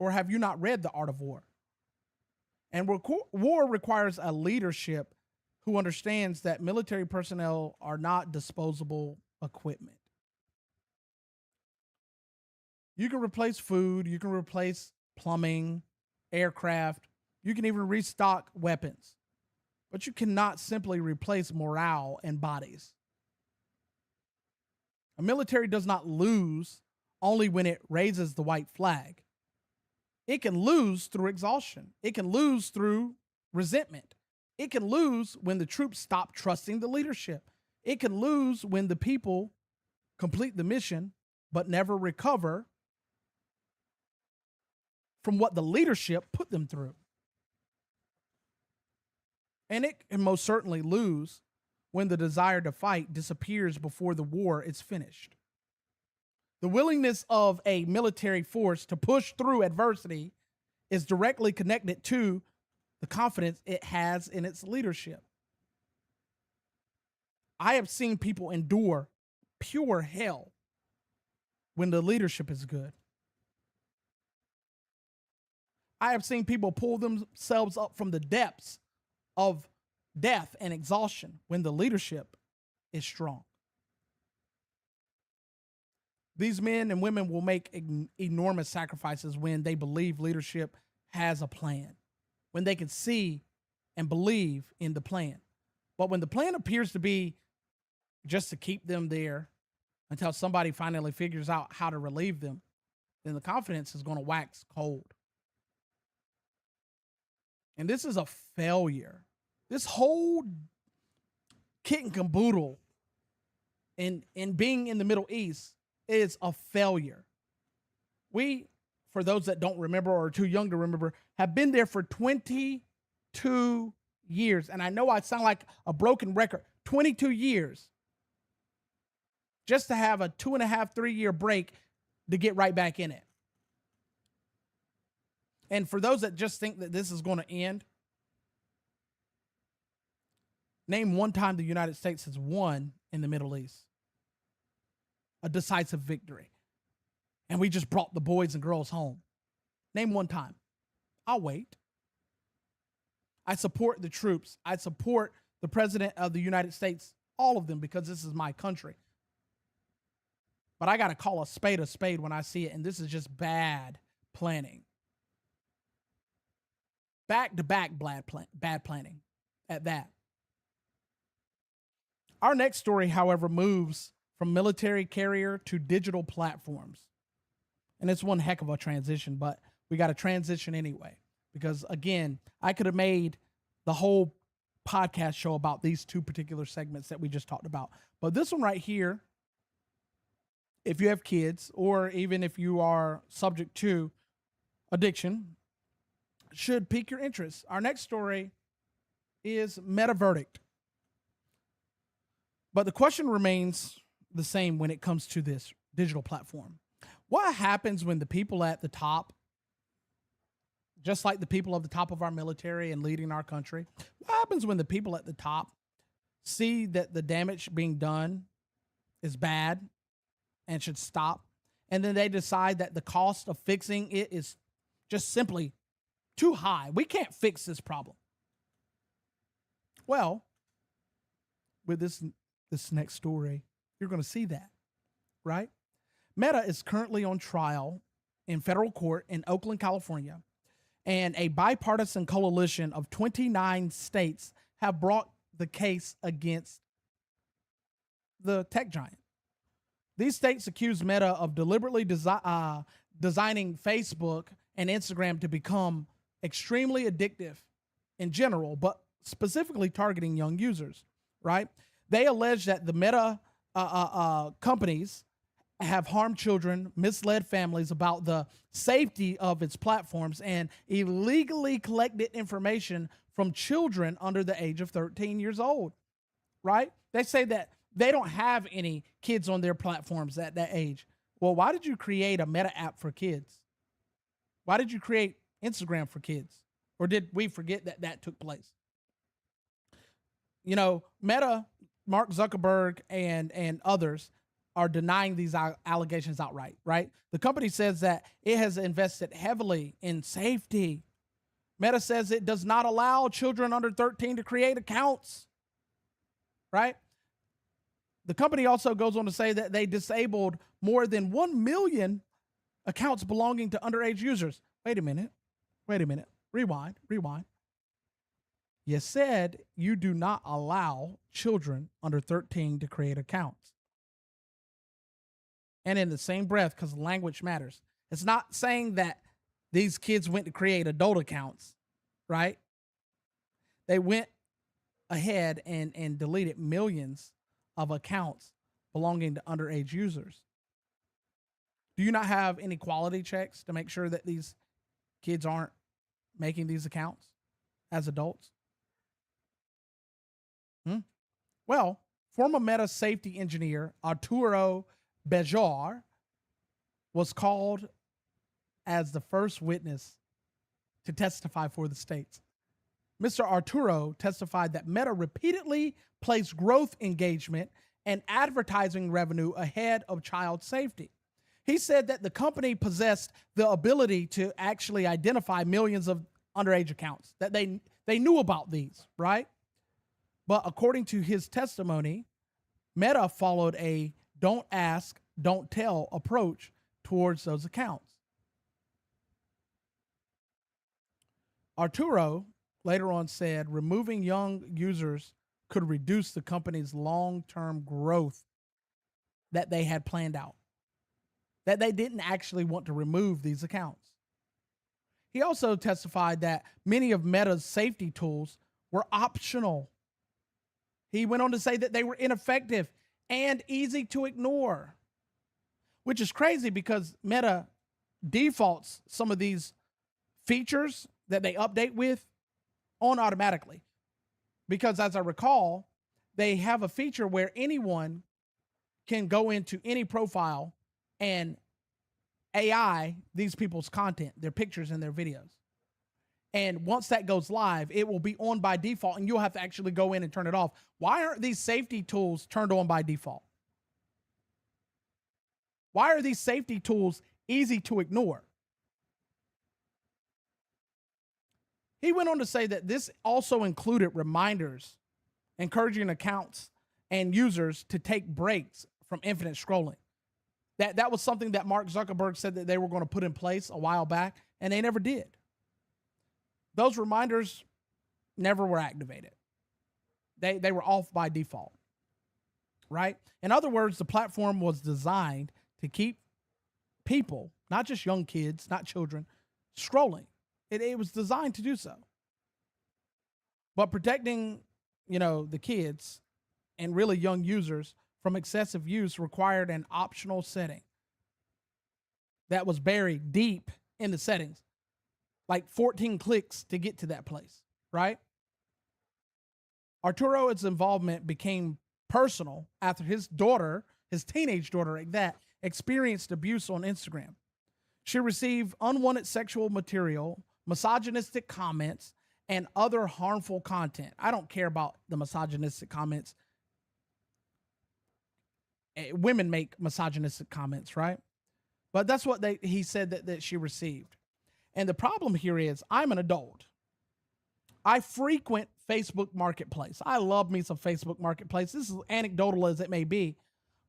Or have you not read The Art of War? And war requires a leadership who understands that military personnel are not disposable equipment. You can replace food, you can replace plumbing, aircraft, you can even restock weapons, but you cannot simply replace morale and bodies. A military does not lose only when it raises the white flag. It can lose through exhaustion. It can lose through resentment. It can lose when the troops stop trusting the leadership. It can lose when the people complete the mission but never recover from what the leadership put them through. And it can most certainly lose when the desire to fight disappears before the war is finished. The willingness of a military force to push through adversity is directly connected to the confidence it has in its leadership. I have seen people endure pure hell when the leadership is good. I have seen people pull themselves up from the depths of death and exhaustion when the leadership is strong. These men and women will make enormous sacrifices when they believe leadership has a plan, when they can see and believe in the plan. But when the plan appears to be just to keep them there until somebody finally figures out how to relieve them, then the confidence is going to wax cold. And this is a failure. This whole kit and caboodle in being in the Middle East is a failure. We, for those that don't remember or are too young to remember, have been there for 22 years. And I know I sound like a broken record. 22 years. Just to have a 2.5, 3-year break to get right back in it. And for those that just think that this is going to end, name one time the United States has won in the Middle East. A decisive victory. And we just brought the boys and girls home. Name one time. I'll wait. I support the troops. I support the President of the United States, all of them, because this is my country. But I got to call a spade when I see it, and this is just bad planning. Back-to-back bad planning at that. Our next story, however, moves from military carrier to digital platforms. And it's one heck of a transition, but we got to transition anyway. Because again, I could have made the whole podcast show about these two particular segments that we just talked about. But this one right here, if you have kids or even if you are subject to addiction, should pique your interest. Our next story is Meta verdict. But the question remains the same when it comes to this digital platform. What happens when the people at the top, just like the people at the top of our military and leading our country, what happens when the people at the top see that the damage being done is bad and should stop, and then they decide that the cost of fixing it is just simply too high? We can't fix this problem. Well, with this next story, you're going to see that, right? Meta is currently on trial in federal court in Oakland, California, and a bipartisan coalition of 29 states have brought the case against the tech giant. These states accuse Meta of deliberately designing Facebook and Instagram to become extremely addictive in general, but specifically targeting young users, right? They allege that the Meta companies have harmed children, misled families about the safety of its platforms, and illegally collected information from children under the age of 13 years old, right? They say that they don't have any kids on their platforms at that age. Well, why did you create a Meta app for kids? Why did you create Instagram for kids? Or did we forget that that took place? You know, Meta, Mark Zuckerberg, and others are denying these allegations outright, right? The company says that it has invested heavily in safety. Meta says it does not allow children under 13 to create accounts, right? The company also goes on to say that they disabled more than 1 million accounts belonging to underage users. Wait a minute. Rewind. You said you do not allow children under 13 to create accounts. And in the same breath, because language matters, it's not saying that these kids went to create adult accounts, right? They went ahead and deleted millions of accounts belonging to underage users. Do you not have any quality checks to make sure that these kids aren't making these accounts as adults? Well, former Meta safety engineer Arturo Bejar was called as the first witness to testify for the states. Mr. Arturo testified that Meta repeatedly placed growth engagement and advertising revenue ahead of child safety. He said that the company possessed the ability to actually identify millions of underage accounts, that they knew about these, right? But according to his testimony, Meta followed a don't ask, don't tell approach towards those accounts. Arturo later on said removing young users could reduce the company's long-term growth that they had planned out, that they didn't actually want to remove these accounts. He also testified that many of Meta's safety tools were optional. He went on to say that they were ineffective and easy to ignore, which is crazy because Meta defaults some of these features that they update with on automatically. Because as I recall, they have a feature where anyone can go into any profile and AI these people's content, their pictures and their videos. And once that goes live, it will be on by default and you'll have to actually go in and turn it off. Why aren't these safety tools turned on by default? Why are these safety tools easy to ignore? He went on to say that this also included reminders, encouraging accounts and users to take breaks from infinite scrolling. That was something that Mark Zuckerberg said that they were going to put in place a while back, and they never did. Those reminders never were activated. They were off by default. right? In other words, the platform was designed to keep people, not just young kids, not children, scrolling. It was designed to do so. But protecting, the kids and really young users from excessive use required an optional setting that was buried deep in the settings, like 14 clicks to get to that place, right? Arturo's involvement became personal after his daughter, his teenage daughter at that, experienced abuse on Instagram. She received unwanted sexual material, misogynistic comments, and other harmful content. I don't care about the misogynistic comments. Women make misogynistic comments, right? But that's what he said that she received. And the problem here is I'm an adult. I frequent Facebook Marketplace. I love me some Facebook Marketplace. This is anecdotal as it may be,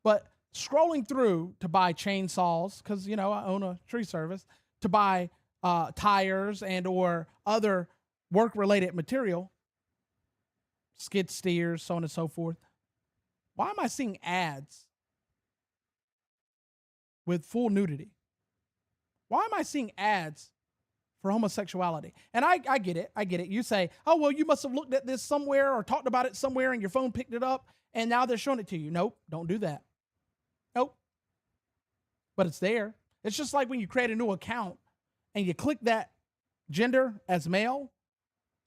but scrolling through to buy chainsaws, because, I own a tree service, to buy tires and or other work-related material, skid steers, so on and so forth. Why am I seeing ads with full nudity? Why am I seeing ads for homosexuality? And I get it. I get it. You say, oh, well, you must have looked at this somewhere or talked about it somewhere and your phone picked it up and now they're showing it to you. Nope, don't do that. Nope. But it's there. It's just like when you create a new account and you click that gender as male.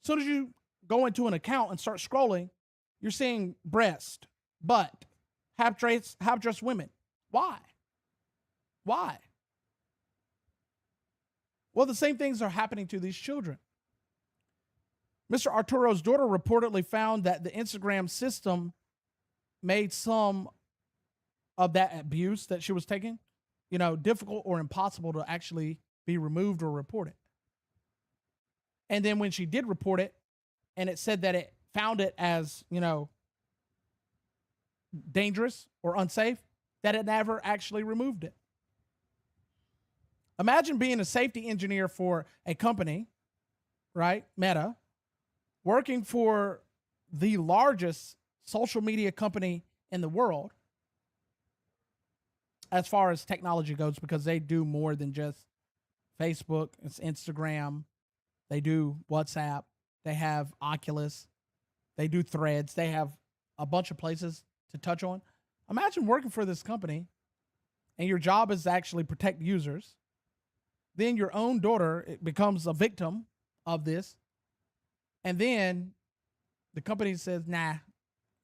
As soon as you go into an account and start scrolling, you're seeing breast, butt, half-dressed women. Why? Why? Well, the same things are happening to these children. Mr. Arturo's daughter reportedly found that the Instagram system made some of that abuse that she was taking, difficult or impossible to actually be removed or reported. And then when she did report it, and it said that it found it as, dangerous or unsafe, that it never actually removed it. Imagine being a safety engineer for a company, right? Meta, working for the largest social media company in the world as far as technology goes, because they do more than just Facebook, it's Instagram, they do WhatsApp, they have Oculus, they do Threads, they have a bunch of places to touch on. Imagine working for this company and your job is to actually protect users. Then your own daughter becomes a victim of this. And then the company says, nah,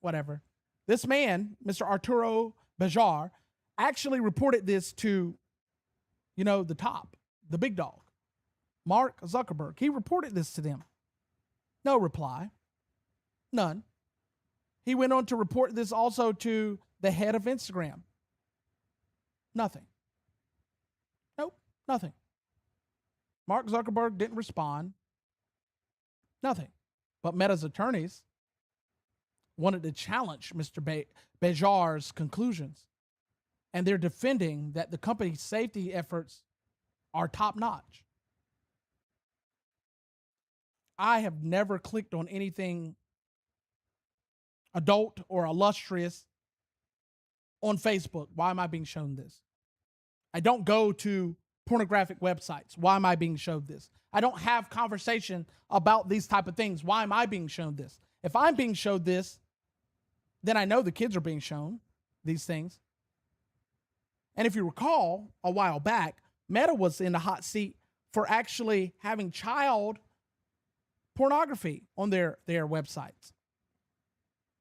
whatever. This man, Mr. Arturo Bejar, actually reported this to, the top, the big dog, Mark Zuckerberg. He reported this to them. No reply. None. He went on to report this also to the head of Instagram. Nothing. Nope, nothing. Mark Zuckerberg didn't respond. Nothing. But Meta's attorneys wanted to challenge Mr. Bejar's conclusions. And they're defending that the company's safety efforts are top-notch. I have never clicked on anything adult or illustrious on Facebook. Why am I being shown this? I don't go to pornographic websites. Why am I being showed this? I don't have conversation about these type of things. Why am I being shown this? If I'm being showed this, then I know the kids are being shown these things. And if you recall, a while back, Meta was in the hot seat for actually having child pornography on their websites,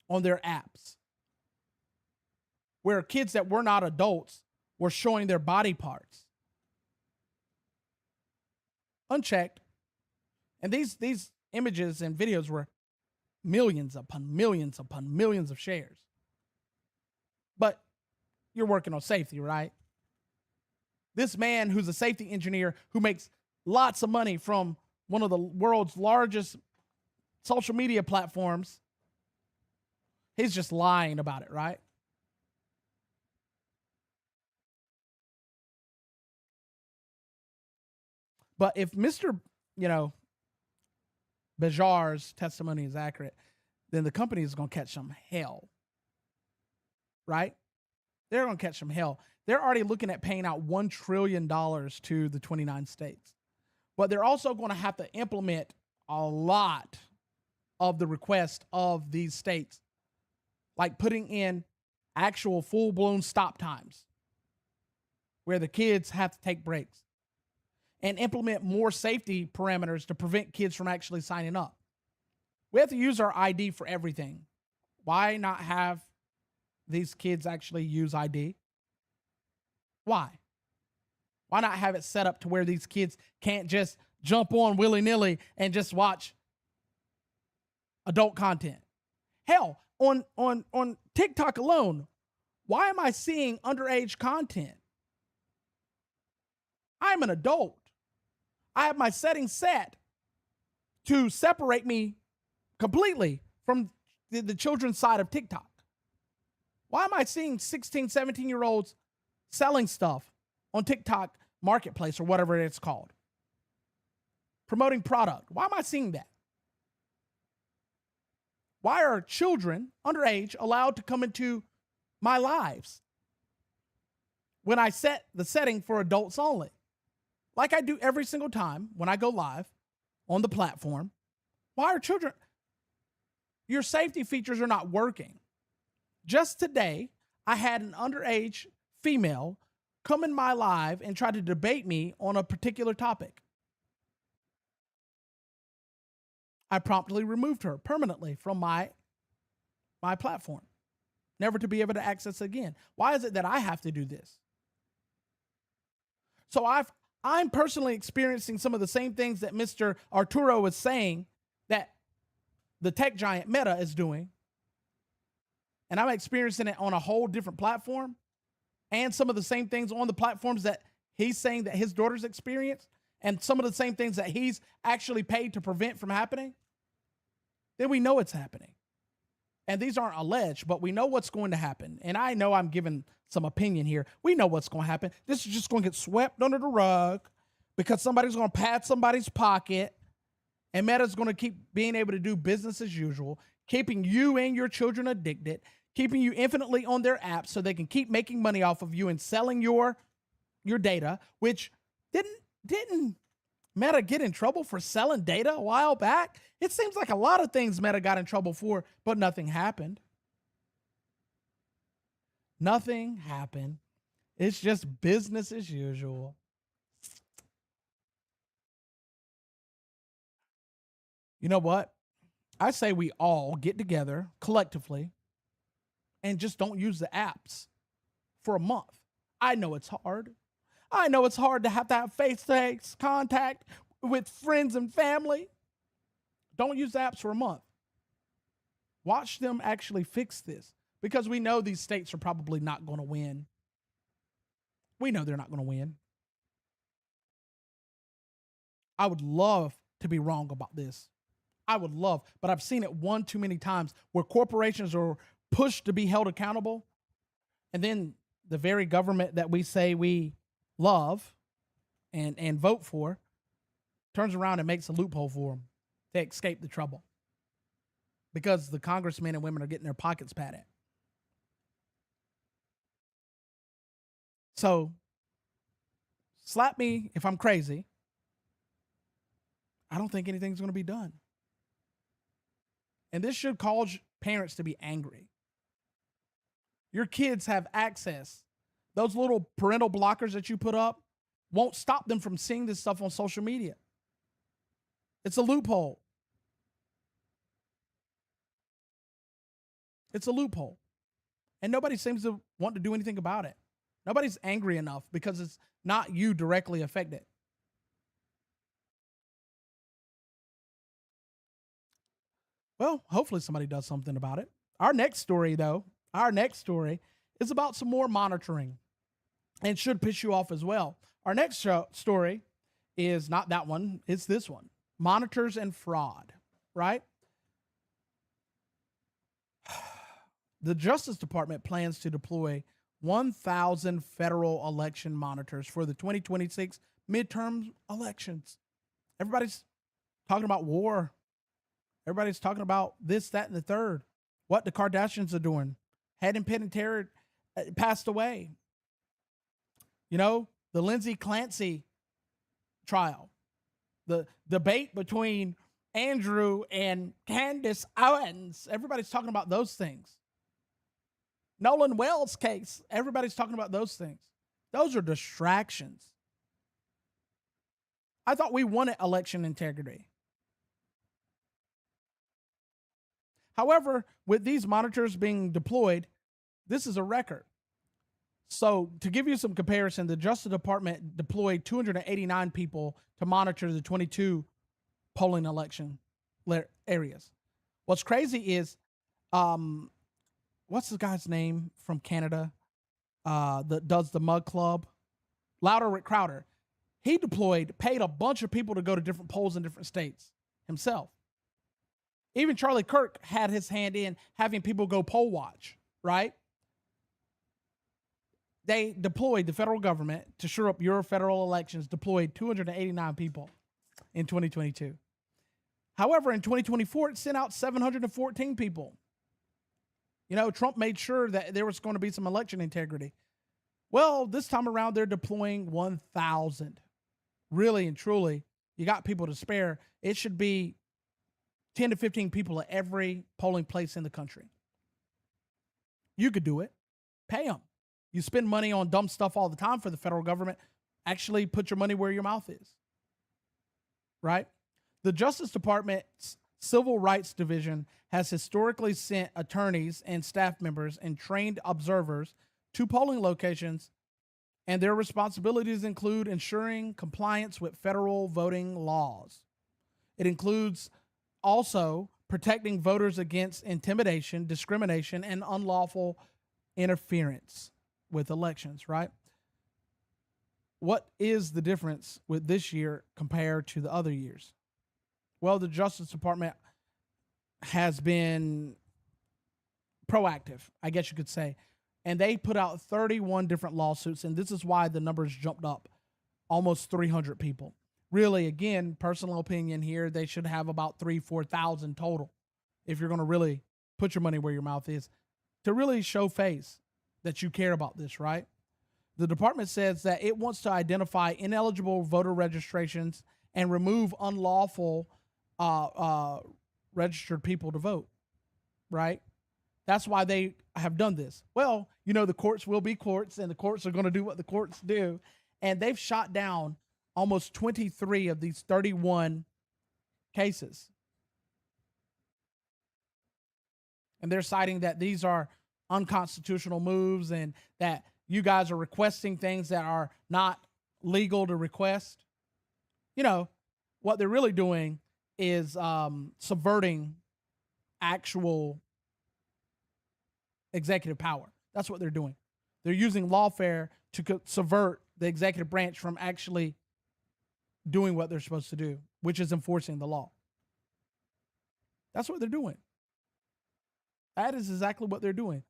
on their apps, where kids that were not adults were showing their body parts unchecked. And these images and videos were millions upon millions upon millions of shares. But you're working on safety, right? This man who's a safety engineer who makes lots of money from one of the world's largest social media platforms, he's just lying about it, right? But if Mr. Bejar's testimony is accurate, then the company is going to catch some hell. right? They're going to catch some hell. They're already looking at paying out $1 trillion to the 29 states. But they're also going to have to implement a lot of the request of these states, like putting in actual full-blown stop times where the kids have to take breaks, and implement more safety parameters to prevent kids from actually signing up. We have to use our ID for everything. Why not have these kids actually use ID? Why? Why not have it set up to where these kids can't just jump on willy-nilly and just watch adult content? Hell, on TikTok alone, why am I seeing underage content? I'm an adult. I have my settings set to separate me completely from the children's side of TikTok. Why am I seeing 16, 17-year-olds selling stuff on TikTok Marketplace or whatever it's called? Promoting product. Why am I seeing that? Why are children underage allowed to come into my lives when I set the setting for adults only? Like I do every single time when I go live on the platform. Why are children? Your safety features are not working. Just today, I had an underage female come in my live and try to debate me on a particular topic. I promptly removed her permanently from my platform, never to be able to access it again. Why is it that I have to do this? So I'm personally experiencing some of the same things that Mr. Arturo was saying that the tech giant Meta is doing. And I'm experiencing it on a whole different platform, and some of the same things on the platforms that he's saying that his daughters experience, and some of the same things that he's actually paid to prevent from happening. Then we know it's happening. And these aren't alleged, but we know what's going to happen. And I know I'm giving some opinion here. We know what's going to happen. This is just going to get swept under the rug because somebody's going to pat somebody's pocket, and Meta's going to keep being able to do business as usual, keeping you and your children addicted, keeping you infinitely on their apps so they can keep making money off of you and selling your data, which didn't Meta get in trouble for selling data a while back? It seems like a lot of things Meta got in trouble for, but nothing happened. Nothing happened. It's just business as usual. You know what? I say we all get together collectively and just don't use the apps for a month. I know it's hard. I know it's hard to have face-to-face contact with friends and family. Don't use the apps for a month. Watch them actually fix this, because we know these states are probably not going to win. We know they're not going to win. I would love to be wrong about this. I would love, but I've seen it one too many times where corporations are pushed to be held accountable, and then the very government that we say we love and vote for turns around and makes a loophole for them to escape the trouble, because the congressmen and women are getting their pockets padded. So, slap me if I'm crazy. I don't think anything's going to be done. And this should cause parents to be angry. Your kids have access. Those little parental blockers that you put up won't stop them from seeing this stuff on social media. It's a loophole. It's a loophole. And nobody seems to want to do anything about it. Nobody's angry enough because it's not you directly affected. Well, hopefully somebody does something about it. Our next story is about some more monitoring, and should piss you off as well. Our next story is not that one, it's this one. Monitors and fraud, right? The Justice Department plans to deploy 1,000 federal election monitors for the 2026 midterm elections. Everybody's talking about war. Everybody's talking about this, that, and the third. What the Kardashians are doing. head in pen and tear passed away. You know, the Lindsay Clancy trial, the debate between Andrew and Candace Owens. Everybody's talking about those things. Nolan Wells case. Everybody's talking about those things. Those are distractions. I thought we wanted election integrity. However, with these monitors being deployed, this is a record. So to give you some comparison, the Justice Department deployed 289 people to monitor the 22 polling election areas. What's crazy is, what's the guy's name from Canada that does the Mug Club? Louder Rick Crowder. He paid a bunch of people to go to different polls in different states himself. Even Charlie Kirk had his hand in having people go poll watch, right? They deployed, the federal government, to shore up your federal elections, deployed 289 people in 2022. However, in 2024, it sent out 714 people. You know, Trump made sure that there was going to be some election integrity. Well, this time around, they're deploying 1,000. Really and truly, you got people to spare. It should be 10 to 15 people at every polling place in the country. You could do it. Pay them. You spend money on dumb stuff all the time for the federal government. Actually, put your money where your mouth is. Right? The Justice Department's Civil Rights Division has historically sent attorneys and staff members and trained observers to polling locations, and their responsibilities include ensuring compliance with federal voting laws. It includes also protecting voters against intimidation, discrimination, and unlawful interference with elections, right? What is the difference with this year compared to the other years? Well, the Justice Department has been proactive, I guess you could say. And they put out 31 different lawsuits, and this is why the numbers jumped up almost 300 people. Really, again, personal opinion here, they should have about 4,000 total if you're going to really put your money where your mouth is, to really show face that you care about this, right? The department says that it wants to identify ineligible voter registrations and remove unlawful registered people to vote, right? That's why they have done this. Well, you know, the courts will be courts, and the courts are going to do what the courts do. And they've shot down almost 23 of these 31 cases. And they're citing that these are unconstitutional moves and that you guys are requesting things that are not legal to request. You know, what they're really doing is subverting actual executive power. That's what they're doing. They're using lawfare to subvert the executive branch from actually doing what they're supposed to do, which is enforcing the law. That's what they're doing. That is exactly what they're doing.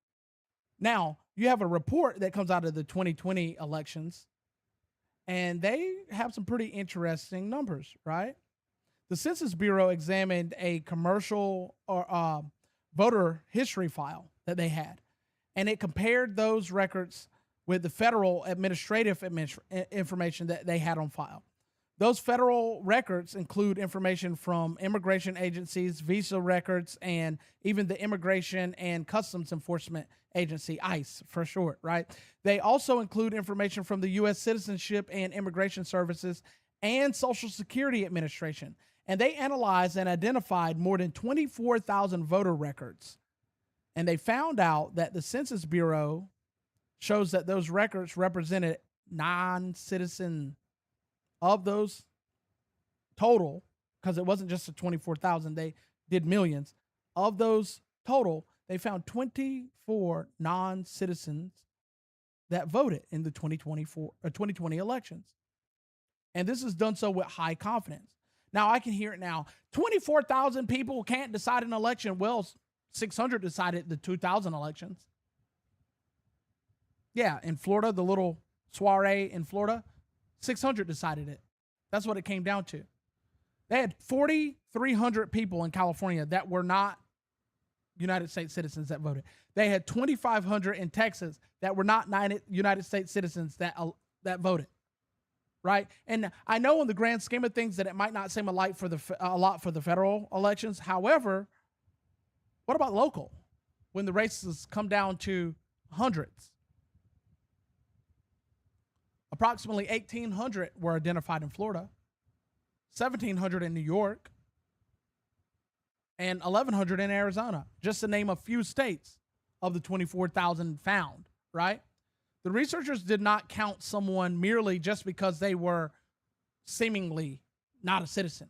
Now, you have a report that comes out of the 2020 elections, and they have some pretty interesting numbers, right? The Census Bureau examined a commercial or voter history file that they had, and it compared those records with the federal administrative information that they had on file. Those federal records include information from immigration agencies, visa records, and even the Immigration and Customs Enforcement Agency, ICE for short, right? They also include information from the U.S. Citizenship and Immigration Services and Social Security Administration. And they analyzed and identified more than 24,000 voter records. And they found out that the Census Bureau shows that those records represented non-citizen of those total, because it wasn't just the 24,000, they did millions. Of those total, they found 24 non-citizens that voted in the 2020 elections. And this is done so with high confidence. Now, I can hear it now. 24,000 people can't decide an election. Well, 600 decided the 2000 elections. Yeah, in Florida, the little soiree in Florida, 600 decided it. That's what it came down to. They had 4,300 people in California that were not United States citizens that voted. They had 2,500 in Texas that were not United States citizens that voted. Right? And I know in the grand scheme of things that it might not seem a lot for the federal elections. However, what about local? When the races come down to hundreds. Approximately 1,800 were identified in Florida, 1,700 in New York, and 1,100 in Arizona, just to name a few states of the 24,000 found, right? The researchers did not count someone merely just because they were seemingly not a citizen.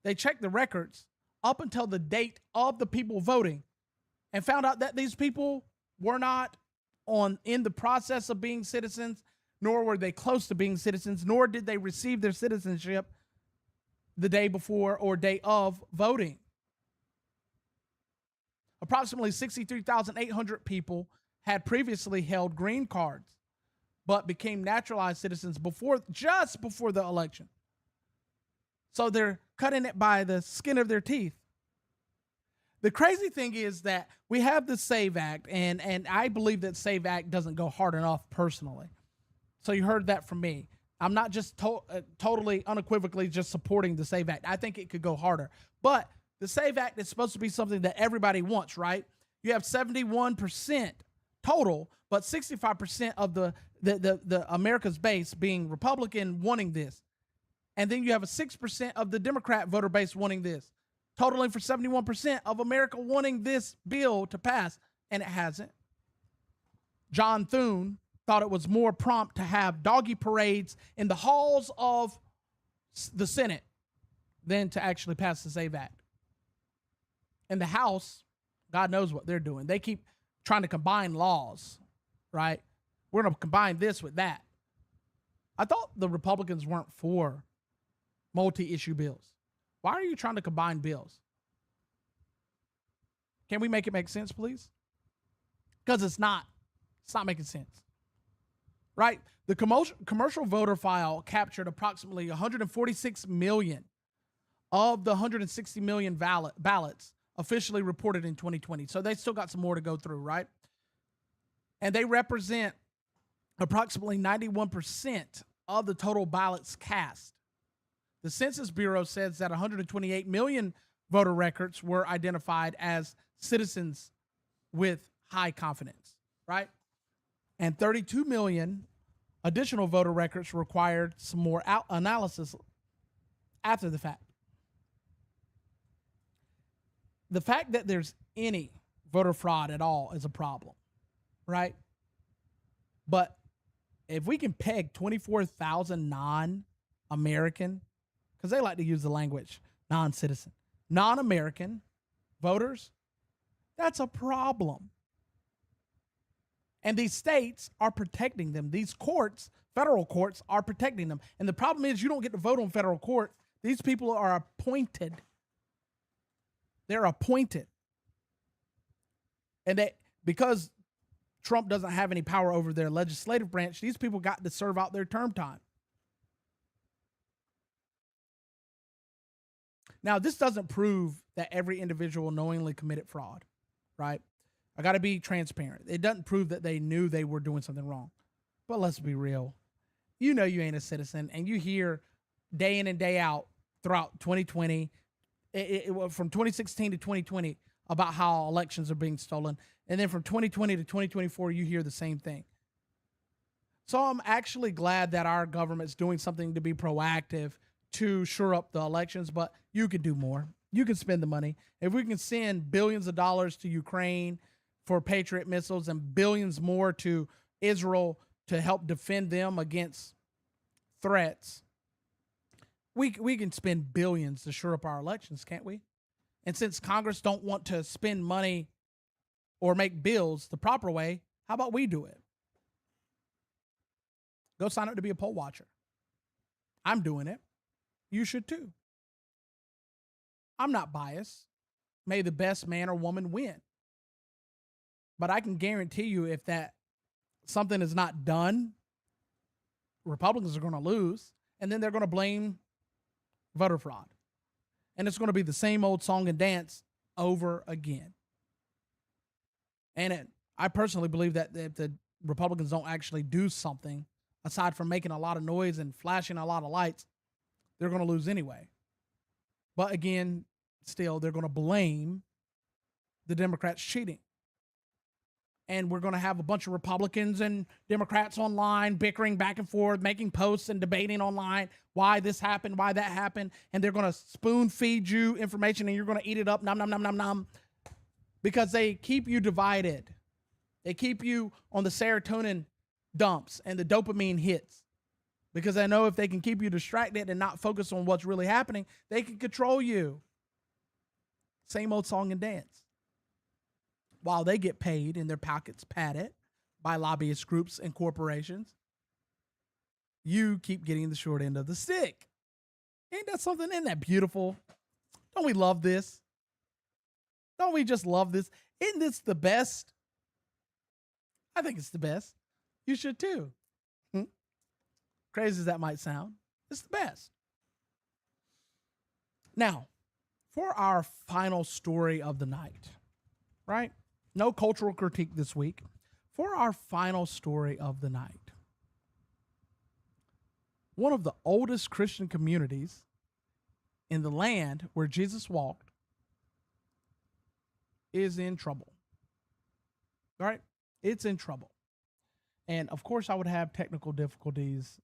They checked the records up until the date of the people voting and found out that these people were not in the process of being citizens, nor were they close to being citizens, nor did they receive their citizenship the day before or day of voting. Approximately 63,800 people had previously held green cards, but became naturalized citizens just before the election. So they're cutting it by the skin of their teeth. The crazy thing is that we have the SAVE Act, and I believe that SAVE Act doesn't go hard enough personally. So you heard that from me. I'm not just totally unequivocally just supporting the SAVE Act. I think it could go harder. But the SAVE Act is supposed to be something that everybody wants, right? You have 71% total, but 65% of the America's base being Republican wanting this. And then you have a 6% of the Democrat voter base wanting this, totaling for 71% of America wanting this bill to pass, and it hasn't. John Thune thought it was more prompt to have doggy parades in the halls of the Senate than to actually pass the SAVE Act. In the House, God knows what they're doing. They keep trying to combine laws, right? We're going to combine this with that. I thought the Republicans weren't for multi-issue bills. Why are you trying to combine bills? Can we make it make sense, please? Because it's not making sense. Right? The commercial voter file captured approximately 146 million of the 160 million ballots officially reported in 2020. So they still got some more to go through, right? And they represent approximately 91% of the total ballots cast. The Census Bureau says that 128 million voter records were identified as citizens with high confidence, right? And 32 million additional voter records required some more analysis after the fact. The fact that there's any voter fraud at all is a problem, right? But if we can peg 24,000 non-American, because they like to use the language non-citizen, non-American voters, that's a problem. And these states are protecting them. These courts, federal courts, are protecting them. And the problem is you don't get to vote on federal court. These people are appointed. They're appointed. And because Trump doesn't have any power over their legislative branch, these people got to serve out their term time. Now, this doesn't prove that every individual knowingly committed fraud, right? I got to be transparent. It doesn't prove that they knew they were doing something wrong. But let's be real. You know you ain't a citizen, and you hear day in and day out throughout 2020, from 2016 to 2020, about how elections are being stolen. And then from 2020 to 2024, you hear the same thing. So I'm actually glad that our government's doing something to be proactive to shore up the elections, but you could do more. You can spend the money. If we can send billions of dollars to Ukraine for Patriot missiles and billions more to Israel to help defend them against threats, we can spend billions to shore up our elections, can't we? And since Congress don't want to spend money or make bills the proper way, how about we do it? Go sign up to be a poll watcher. I'm doing it. You should too. I'm not biased. May the best man or woman win. But I can guarantee you if that something is not done, Republicans are going to lose, and then they're going to blame voter fraud. And it's going to be the same old song and dance over again. And I personally believe that if the Republicans don't actually do something, aside from making a lot of noise and flashing a lot of lights, they're going to lose anyway. But again, still, they're going to blame the Democrats cheating. And we're going to have a bunch of Republicans and Democrats online bickering back and forth, making posts and debating online why this happened, why that happened. And they're going to spoon feed you information and you're going to eat it up, nom, nom, nom, nom, nom. Because they keep you divided. They keep you on the serotonin dumps and the dopamine hits. Because I know if they can keep you distracted and not focus on what's really happening, they can control you. Same old song and dance. While they get paid and their pockets padded by lobbyist groups and corporations, you keep getting the short end of the stick. Ain't that something? Isn't that beautiful? Don't we love this? Don't we just love this? Isn't this the best? I think it's the best. You should too. Crazy as that might sound, it's the best. Now, for our final story of the night, right? No cultural critique this week. For our final story of the night, one of the oldest Christian communities in the land where Jesus walked is in trouble. All right? It's in trouble. And of course, I would have technical difficulties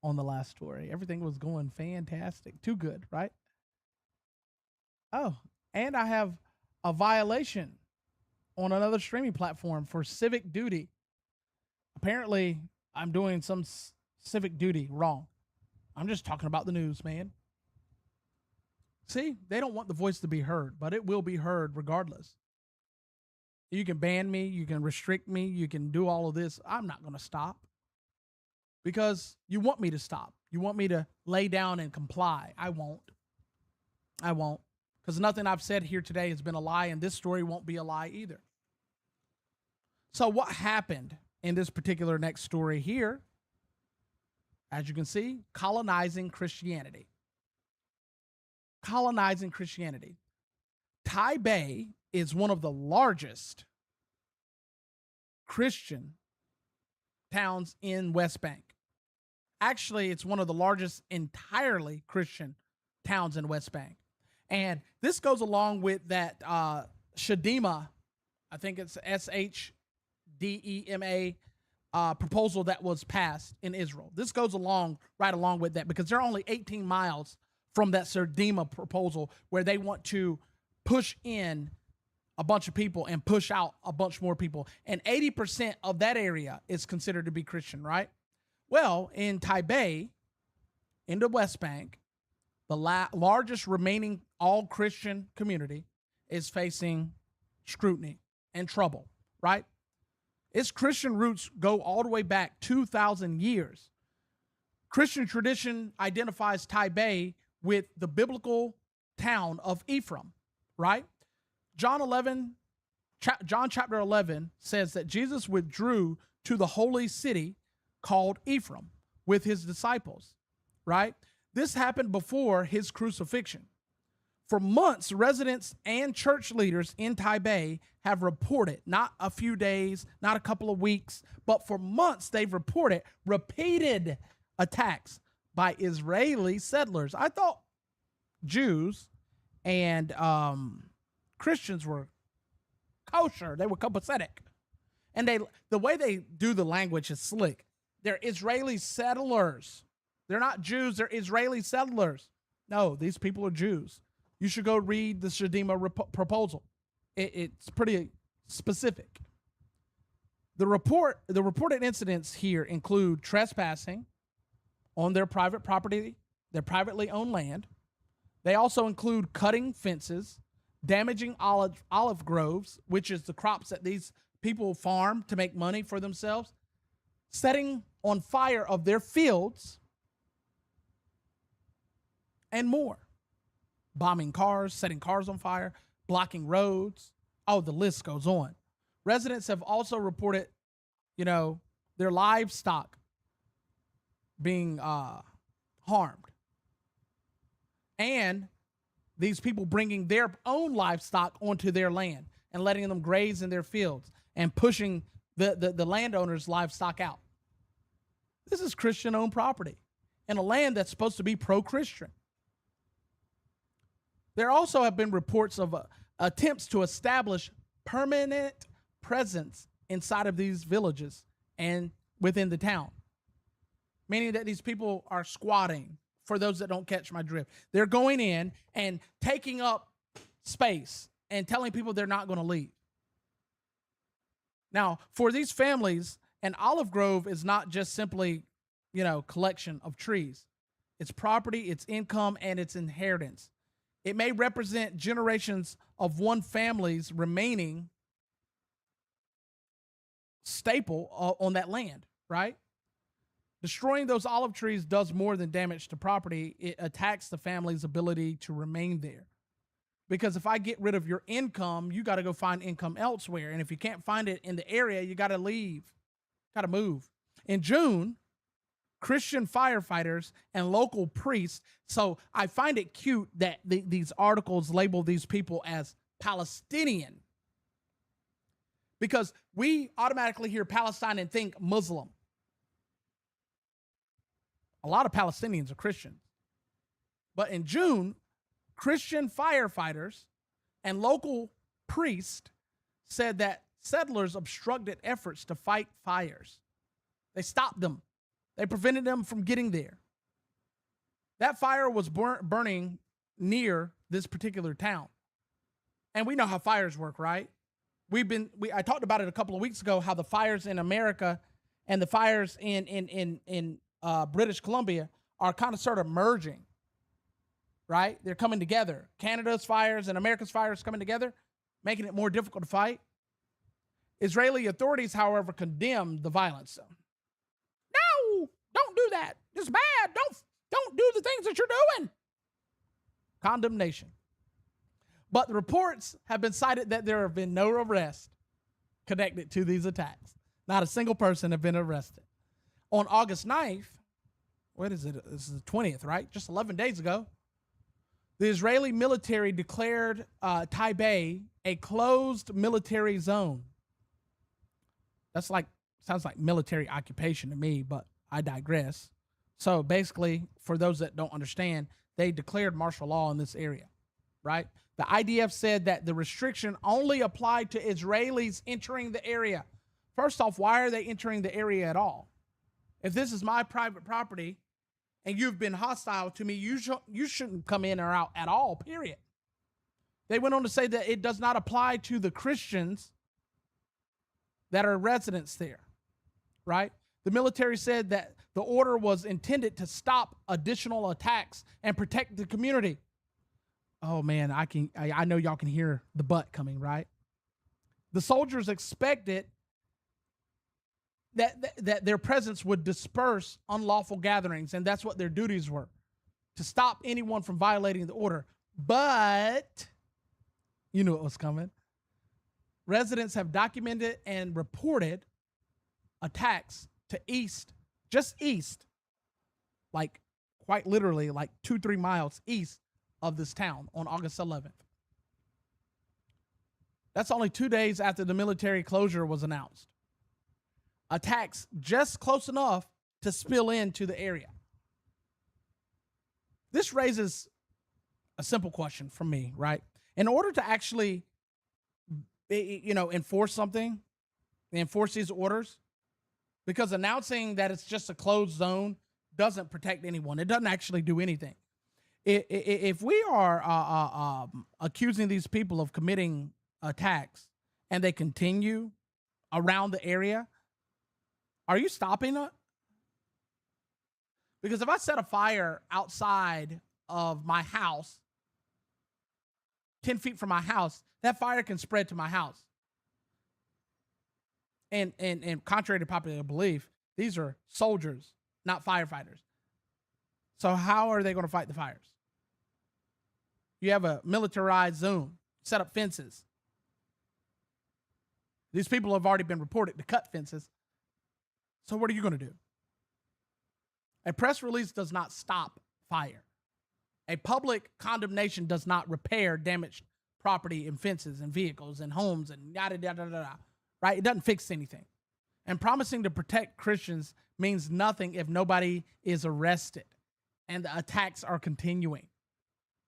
on the last story. Everything was going fantastic. Too good, right? Oh, and I have a violation on another streaming platform for civic duty. Apparently, I'm doing some civic duty wrong. I'm just talking about the news, man. See, they don't want the voice to be heard, but it will be heard regardless. You can ban me, you can restrict me, you can do all of this. I'm not going to stop because you want me to stop. You want me to lay down and comply. I won't. Because nothing I've said here today has been a lie, and this story won't be a lie either. So what happened in this particular next story here? As you can see, colonizing Christianity. Colonizing Christianity. Taybeh is one of the largest Christian towns in West Bank. Actually, it's one of the largest entirely Christian towns in West Bank. And this goes along with that Shadema, I think it's SHDEMA proposal that was passed in Israel. This goes right along with that because they're only 18 miles from that Shadema proposal where they want to push in a bunch of people and push out a bunch more people. And 80% of that area is considered to be Christian, right? Well, in Taybeh, in the West Bank, the largest remaining all-Christian community is facing scrutiny and trouble, right? Its Christian roots go all the way back 2,000 years. Christian tradition identifies Taybeh with the biblical town of Ephraim, right? John chapter 11 says that Jesus withdrew to the holy city called Ephraim with his disciples, right? This happened before his crucifixion. For months, residents and church leaders in Taybeh have reported, not a few days, not a couple of weeks, but for months they've reported repeated attacks by Israeli settlers. I thought Jews and Christians were kosher. They were copacetic. And the way they do the language is slick. They're Israeli settlers. They're not Jews. They're Israeli settlers. No, these people are Jews. You should go read the Shadema proposal. It's pretty specific. The reported incidents here include trespassing on their private property, their privately owned land. They also include cutting fences, damaging olive groves, which is the crops that these people farm to make money for themselves, setting on fire of their fields, and more. Bombing cars, setting cars on fire, blocking roads. Oh, the list goes on. Residents have also reported, their livestock being harmed. And these people bringing their own livestock onto their land. and letting them graze in their fields and pushing the landowners' livestock out. This is Christian-owned property in a land that's supposed to be pro-Christian. There also have been reports of attempts to establish permanent presence inside of these villages and within the town, meaning that these people are squatting. For those that don't catch my drift, they're going in and taking up space and telling people they're not going to leave. Now, for these families, an olive grove is not just simply, collection of trees. It's property, it's income, and it's inheritance. It may represent generations of one family's remaining staple on that land, right? Destroying those olive trees does more than damage to property. It attacks the family's ability to remain there. Because if I get rid of your income, you got to go find income elsewhere. And if you can't find it in the area, you got to leave, got to move. In June, Christian firefighters and local priests, so I find it cute that these articles label these people as Palestinian. Because we automatically hear Palestine and think Muslim. A lot of Palestinians are Christians. But in June, Christian firefighters and local priests said that settlers obstructed efforts to fight fires. They stopped them. They prevented them from getting there. That fire was burning near this particular town. And we know how fires work, right? I talked about it a couple of weeks ago, how the fires in America and the fires in British Columbia are kind of sort of merging, right? They're coming together. Canada's fires and America's fires coming together, making it more difficult to fight. Israeli authorities, however, condemned the violence. No, don't do that. It's bad. Don't do the things that you're doing. Condemnation. But the reports have been cited that there have been no arrests connected to these attacks. Not a single person have been arrested. On August 9th, what is it? This is the 20th, right? Just 11 days ago, the Israeli military declared Taybeh a closed military zone. Sounds like military occupation to me, but I digress. So basically, for those that don't understand, they declared martial law in this area, right? The IDF said that the restriction only applied to Israelis entering the area. First off, why are they entering the area at all? If this is my private property and you've been hostile to me, you shouldn't come in or out at all, period. They went on to say that it does not apply to the Christians that are residents there, right? The military said that the order was intended to stop additional attacks and protect the community. Oh man, I know y'all can hear the butt coming, right? The soldiers expected that their presence would disperse unlawful gatherings, and that's what their duties were, to stop anyone from violating the order. But you knew it was coming. Residents have documented and reported attacks to just east, like quite literally like 2-3 miles east of this town on August 11th. That's only 2 days after the military closure was announced. Attacks just close enough to spill into the area. This raises a simple question from me, right? In order to actually, enforce something, enforce these orders, because announcing that it's just a closed zone doesn't protect anyone. It doesn't actually do anything. If we are accusing these people of committing attacks and they continue around the area, are you stopping it? Because if I set a fire outside of my house, 10 feet from my house, that fire can spread to my house. And contrary to popular belief, these are soldiers, not firefighters. So how are they going to fight the fires? You have a militarized zone, set up fences. These people have already been reported to cut fences. So what are you going to do? A press release does not stop fire. A public condemnation does not repair damaged property and fences and vehicles and homes and yada, yada, yada, yada, right? It doesn't fix anything. And promising to protect Christians means nothing if nobody is arrested and the attacks are continuing.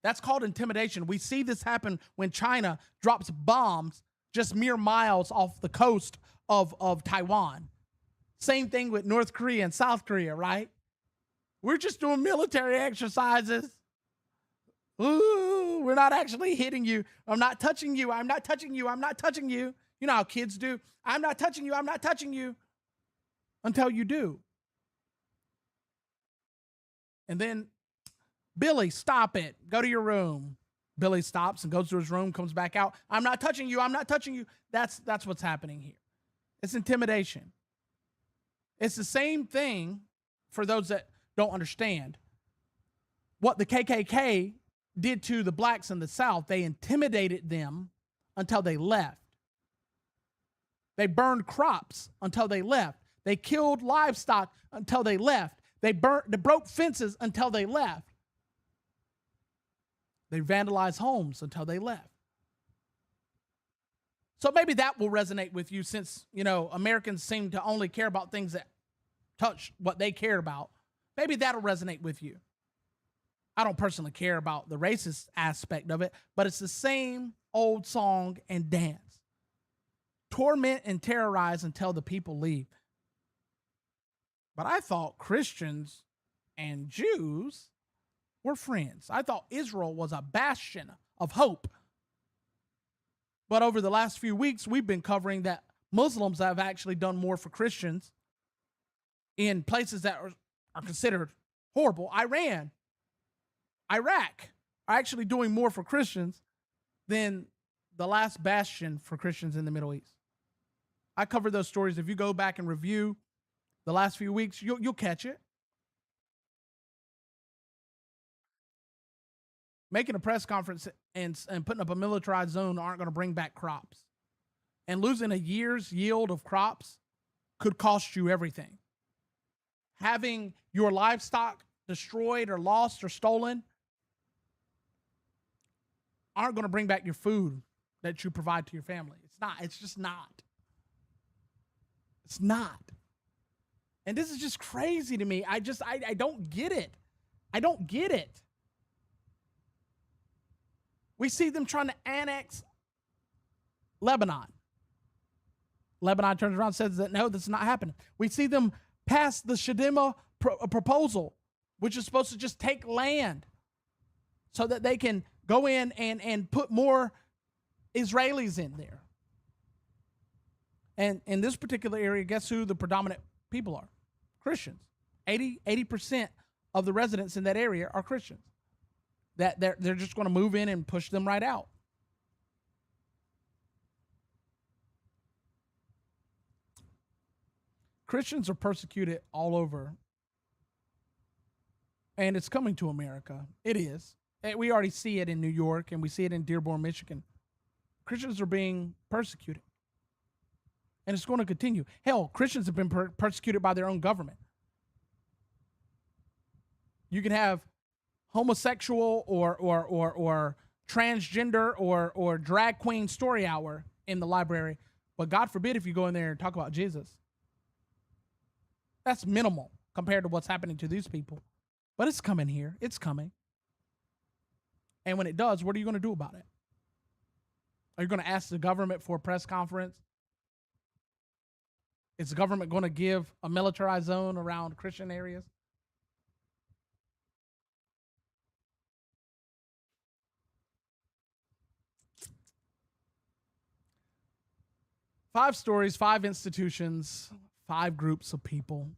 That's called intimidation. We see this happen when China drops bombs just mere miles off the coast of Taiwan. Same thing with North Korea and South Korea, right? We're just doing military exercises. Ooh, we're not actually hitting you. I'm not touching you. I'm not touching you. I'm not touching you. You know how kids do. I'm not touching you. I'm not touching you. Until you do. And then, Billy, stop it. Go to your room. Billy stops and goes to his room, comes back out. I'm not touching you. I'm not touching you. That's what's happening here. It's intimidation. It's the same thing for those that don't understand. What the KKK did to the blacks in the South, they intimidated them until they left. They burned crops until they left. They killed livestock until they left. They broke fences until they left. They vandalized homes until they left. So maybe that will resonate with you since, Americans seem to only care about things that touch what they care about. Maybe that'll resonate with you. I don't personally care about the racist aspect of it, but it's the same old song and dance. Torment and terrorize until the people leave. But I thought Christians and Jews were friends. I thought Israel was a bastion of hope. But over the last few weeks, we've been covering that Muslims have actually done more for Christians in places that are considered horrible. Iran, Iraq are actually doing more for Christians than the last bastion for Christians in the Middle East. I covered those stories. If you go back and review the last few weeks, you'll catch it. Making a press conference and putting up a militarized zone aren't going to bring back crops. And losing a year's yield of crops could cost you everything. Having your livestock destroyed or lost or stolen aren't going to bring back your food that you provide to your family. It's not. It's just not. It's not. And this is just crazy to me. I don't get it. I don't get it. We see them trying to annex Lebanon. Lebanon turns around and says that, no, that's not happening. We see them pass the Shadima proposal, which is supposed to just take land so that they can go in and put more Israelis in there. And in this particular area, guess who the predominant people are? Christians. 80% of the residents in that area are Christians. That they're just going to move in and push them right out. Christians are persecuted all over. And it's coming to America. It is. We already see it in New York, and we see it in Dearborn, Michigan. Christians are being persecuted. And it's going to continue. Hell, Christians have been persecuted by their own government. You can have homosexual or transgender or drag queen story hour in the library, but God forbid if you go in there and talk about Jesus. That's minimal compared to what's happening to these people. But it's coming here. It's coming. And when it does, what are you going to do about it? Are you going to ask the government for a press conference? Is the government going to give a militarized zone around Christian areas? Five stories, 5 institutions, 5 groups of people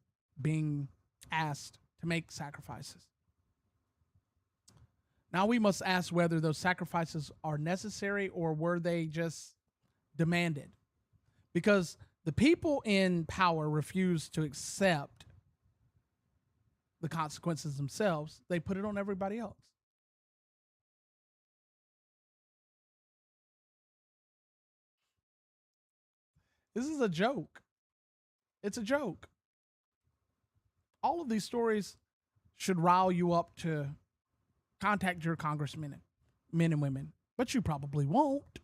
being asked to make sacrifices. Now we must ask whether those sacrifices are necessary or were they just demanded? Because the people in power refuse to accept the consequences themselves. They put it on everybody else. This is a joke. It's a joke. All of these stories should rile you up to contact your congressmen, men and women. but you probably won't.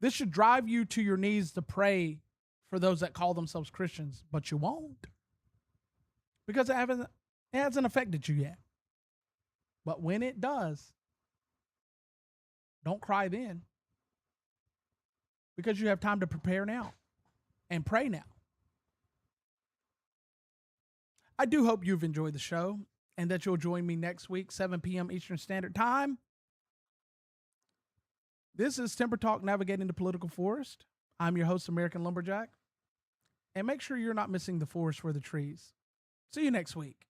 This should drive you to your knees to pray for those that call themselves Christians, but you won't. Because it hasn't affected you yet. But when it does, don't cry then. Because you have time to prepare now and pray now. I do hope you've enjoyed the show and that you'll join me next week, 7 p.m. Eastern Standard Time. This is TimberTalk Navigating the Political Forest. I'm your host, American Lumberjack. And make sure you're not missing the forest for the trees. See you next week.